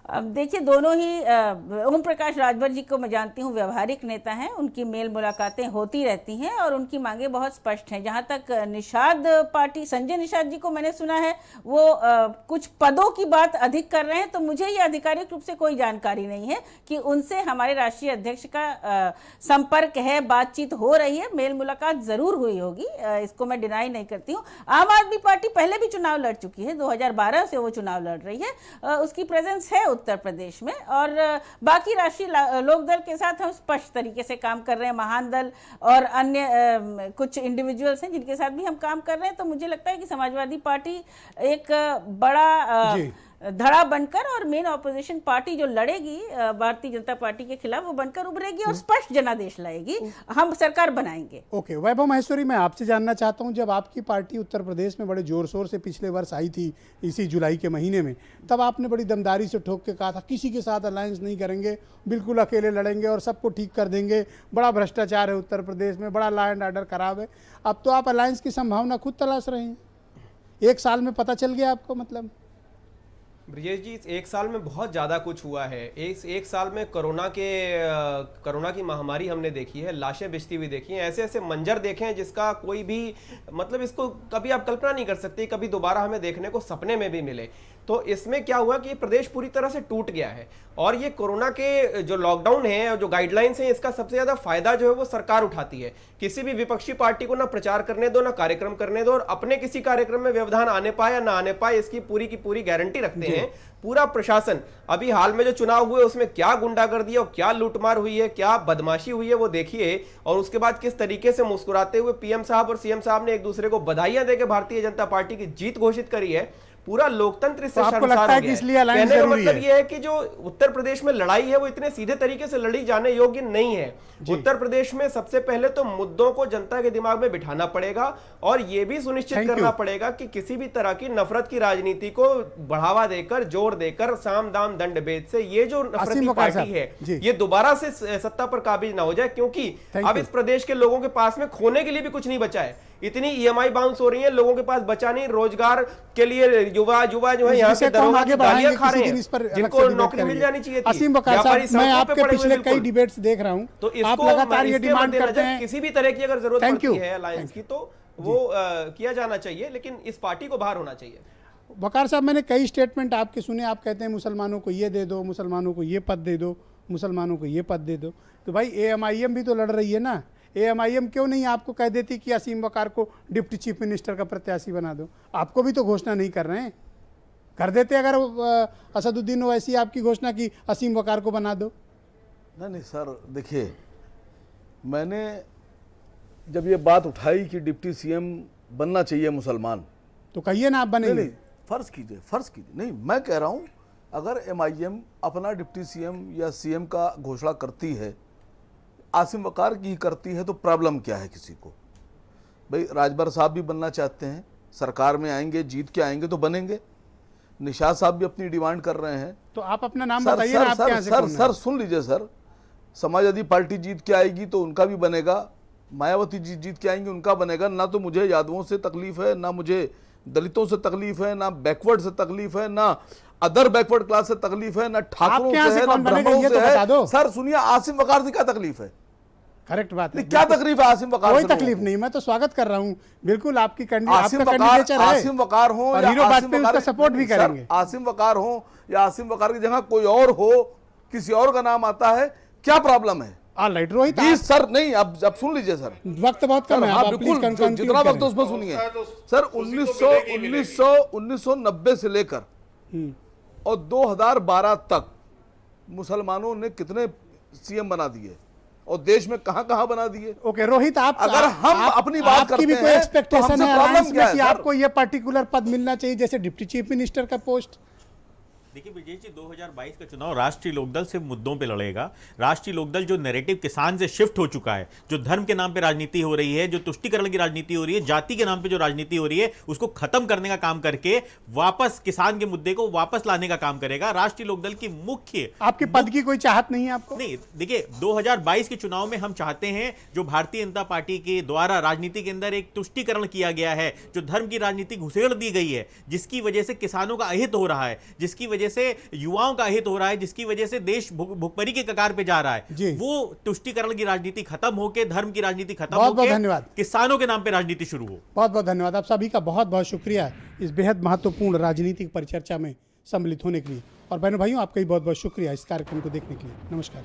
अब देखिए, दोनों ही ओम प्रकाश राजभर जी को मैं जानती हूँ, व्यवहारिक नेता हैं, उनकी मेल मुलाकातें होती रहती हैं और उनकी मांगें बहुत स्पष्ट हैं। जहाँ तक निषाद पार्टी, संजय निषाद जी को मैंने सुना है वो कुछ पदों की बात अधिक कर रहे हैं, तो मुझे ये आधिकारिक रूप से कोई जानकारी नहीं है कि उनसे हमारे राष्ट्रीय अध्यक्ष का संपर्क है, बातचीत हो रही है। मेल मुलाकात जरूर हुई होगी, इसको मैं डिनाई नहीं करती हूँ। आम आदमी पार्टी पहले भी चुनाव लड़ चुकी है, 2012 से वो चुनाव लड़ रही है, उसकी प्रेजेंस है उत्तर प्रदेश में। और बाकी राष्ट्रीय लोकदल के साथ हम स्पष्ट तरीके से काम कर रहे हैं। महान दल और अन्य कुछ इंडिविजुअल्स हैं जिनके साथ भी हम काम कर रहे हैं। तो मुझे लगता है कि समाजवादी पार्टी एक बड़ा धड़ा बनकर और मेन ऑपोजिशन पार्टी जो लड़ेगी भारतीय जनता पार्टी के खिलाफ, वो बनकर उभरेगी और स्पष्ट जनादेश लाएगी। हम सरकार बनाएंगे। ओके, वैभव महेश्वरी, मैं आपसे जानना चाहता हूं, जब आपकी पार्टी उत्तर प्रदेश में बड़े जोर शोर से पिछले वर्ष आई थी इसी जुलाई के महीने में, तब आपने बड़ी दमदारी से ठोक के कहा था किसी के साथ अलायंस नहीं करेंगे, बिल्कुल अकेले लड़ेंगे और सबको ठीक कर देंगे, बड़ा भ्रष्टाचार है उत्तर प्रदेश में, बड़ा लॉ एंड ऑर्डर खराब है। अब तो आप अलायंस की संभावना खुद तलाश रहे हैं। एक साल में पता चल गया आपको? मतलब ब्रिजेश जी, इस एक साल में बहुत ज़्यादा कुछ हुआ है। एक साल में कोरोना की महामारी हमने देखी है, लाशें बिछती हुई देखी हैं, ऐसे ऐसे मंजर देखे हैं जिसका कोई भी मतलब इसको कभी आप कल्पना नहीं कर सकते, कभी दोबारा हमें देखने को सपने में भी मिले। तो इसमें क्या हुआ कि प्रदेश पूरी तरह से टूट गया है और ये कोरोना के जो लॉकडाउन है और जो गाइडलाइंस हैं, इसका सबसे ज्यादा फायदा जो है वो सरकार उठाती है। किसी भी विपक्षी पार्टी को ना प्रचार करने दो, ना कार्यक्रम करने दो, और अपने किसी कार्यक्रम में व्यवधान आने पाए या ना आने पाए, इसकी पूरी की पूरी गारंटी रखते हैं पूरा प्रशासन। अभी हाल में जो चुनाव हुए उसमें क्या गुंडागर्दी और क्या लूटमार हुई है, क्या बदमाशी हुई है, वो देखिए। और उसके बाद किस तरीके से मुस्कुराते हुए PM साहब और CM साहब ने एक दूसरे को बधाइयां देकर भारतीय जनता पार्टी की जीत घोषित करी है। पूरा लोकतंत्र इससे शर्मसार हो गया है। कहने का मतलब यह है कि जो उत्तर प्रदेश में लड़ाई है वो इतने सीधे तरीके से लड़ी जाने योग्य नहीं है। उत्तर प्रदेश में सबसे पहले तो मुद्दों को जनता के दिमाग में बिठाना पड़ेगा और यह भी सुनिश्चित करना पड़ेगा कि किसी भी तरह की नफरत की राजनीति को बढ़ावा देकर, जोर देकर, साम दाम दंड भेद से ये जो नफरती पार्टी है ये दोबारा से सत्ता पर काबिज ना हो जाए, क्योंकि अब इस प्रदेश के लोगों के पास में खोने के लिए भी कुछ नहीं बचा है। इतनी EMI बाउंस हो रही है, लोगों के पास बचा नहीं, रोजगार के लिए युवा जो है यहाँ से दरोगा की गालियां खा रहे हैं, जिनको नौकरी मिल जानी चाहिए थी। असीम बकार साहब, मैं आपके पिछले कई डिबेट्स देख रहा हूं, तो आप लगातार ये डिमांड करते हैं किसी भी तरह की अगर जरूरत पड़ती है अलायंस की, तो वो किया जाना चाहिए, लेकिन इस पार्टी को बाहर होना चाहिए। वकार साहब, मैंने कई स्टेटमेंट आपके सुने, आप कहते हैं मुसलमानों को ये दे दो, मुसलमानों को ये पद दे दो, मुसलमानों को ये पद दे दो। तो भाई AMIM भी तो लड़ रही है ना, AMIM क्यों नहीं आपको कह देती कि असीम वकार को डिप्टी चीफ मिनिस्टर का प्रत्याशी बना दो? आपको भी तो घोषणा नहीं कर रहे हैं, कर देते अगर असदुद्दीन ओवैसी आपकी घोषणा की असीम वकार को बना दो। नहीं सर, देखिए, मैंने जब ये बात उठाई कि डिप्टी CM बनना चाहिए मुसलमान, तो कहिए ना आप बनेंगे। नहीं, फर्ज कीजिए, नहीं, मैं कह रहा हूँ अगर MIM अपना डिप्टी CM या CM का घोषणा करती है, आसिम वकार की करती है, तो प्रॉब्लम क्या है किसी को? भाई राजभर साहब भी बनना चाहते हैं, सरकार में आएंगे, जीत के आएंगे तो बनेंगे। निशाद साहब भी अपनी डिमांड कर रहे हैं। तो आप अपना नाम बताइए ना, आपके यहाँ से कौन है? सर सुन लीजिए सर, समाजवादी पार्टी जीत के आएगी तो उनका भी बनेगा, मायावती जी जीत के आएंगे उनका बनेगा। ना तो मुझे यादवों से तकलीफ है, ना मुझे दलितों से तकलीफ है, ना बैकवर्ड से तकलीफ है, ना अदर बैकवर्ड क्लास से तकलीफ है, ना ठाकुरों से है, ना ब्राह्मणों से है। सर सुनिए, आसिम वकार से क्या तकलीफ है? करेक्ट बात है। क्या तकलीफ है आसिम वकार? कोई तकलीफ नहीं, मैं तो स्वागत कर रहा हूँ, बिल्कुल आपकी आसिम वकार हो और हीरो वाजपेयी उसका सपोर्ट भी करेंगे। आसिम वकार हो या आसिम वकार की जगह कोई और हो, किसी और का नाम आता है, क्या प्रॉब्लम है? ऑलराइट रोहित सर, नहीं, अब सुन लीजिए सर, वक्त बहुत कम है, हाँ बिल्कुल, जितना वक्त उसमें सुनिए सर। 1990 से लेकर और 2012 तक मुसलमानों ने कितने CM बना दिए और देश में कहां बना दिए? ओके रोहित, आप अगर हम अपनी बात करते हैं, भी कोई एक्सपेक्टेशन है प्रॉब्लम क्या है कि आपको ये पर्टिकुलर पद मिलना चाहिए, जैसे डिप्टी चीफ मिनिस्टर का पोस्ट? देखिए ब्रिजेश जी, 2022 का चुनाव राष्ट्रीय लोकदल से मुद्दों पे लड़ेगा। राष्ट्रीय लोकदल जो नैरेटिव किसान से शिफ्ट हो चुका है, जो धर्म के नाम पे राजनीति हो रही है, जो तुष्टीकरण की राजनीति हो रही है, जाति के नाम पे जो राजनीति हो रही है, उसको खत्म करने का काम करके वापस किसान के मुद्दे को वापस लाने का काम करेगा राष्ट्रीय लोकदल की मुख्य। आपके पद की कोई चाहत नहीं है आपको? नहीं, देखिए 2022 के चुनाव में हम चाहते हैं जो भारतीय जनता पार्टी के द्वारा राजनीति के अंदर एक तुष्टीकरण किया गया है, जो धर्म की राजनीति घुसेड़ दी गई है, जिसकी वजह से किसानों का अहित हो रहा है, जिसकी वजह से युवाओं का हित हो रहा है, जिसकी वजह से देश भुखमरी के कगार पे जा रहा है, वो तुष्टीकरण की राजनीति खत्म होकर धर्म की राजनीति खत्म होकर धन्यवाद, किसानों के नाम पे राजनीति शुरू हो। बहुत बहुत धन्यवाद आप सभी का, बहुत बहुत शुक्रिया इस बेहद महत्वपूर्ण राजनीतिक परिचर्चा में सम्मिलित होने के लिए। और बहनों भाइयों, आपका भी बहुत बहुत शुक्रिया इस कार्यक्रम को देखने के लिए। नमस्कार।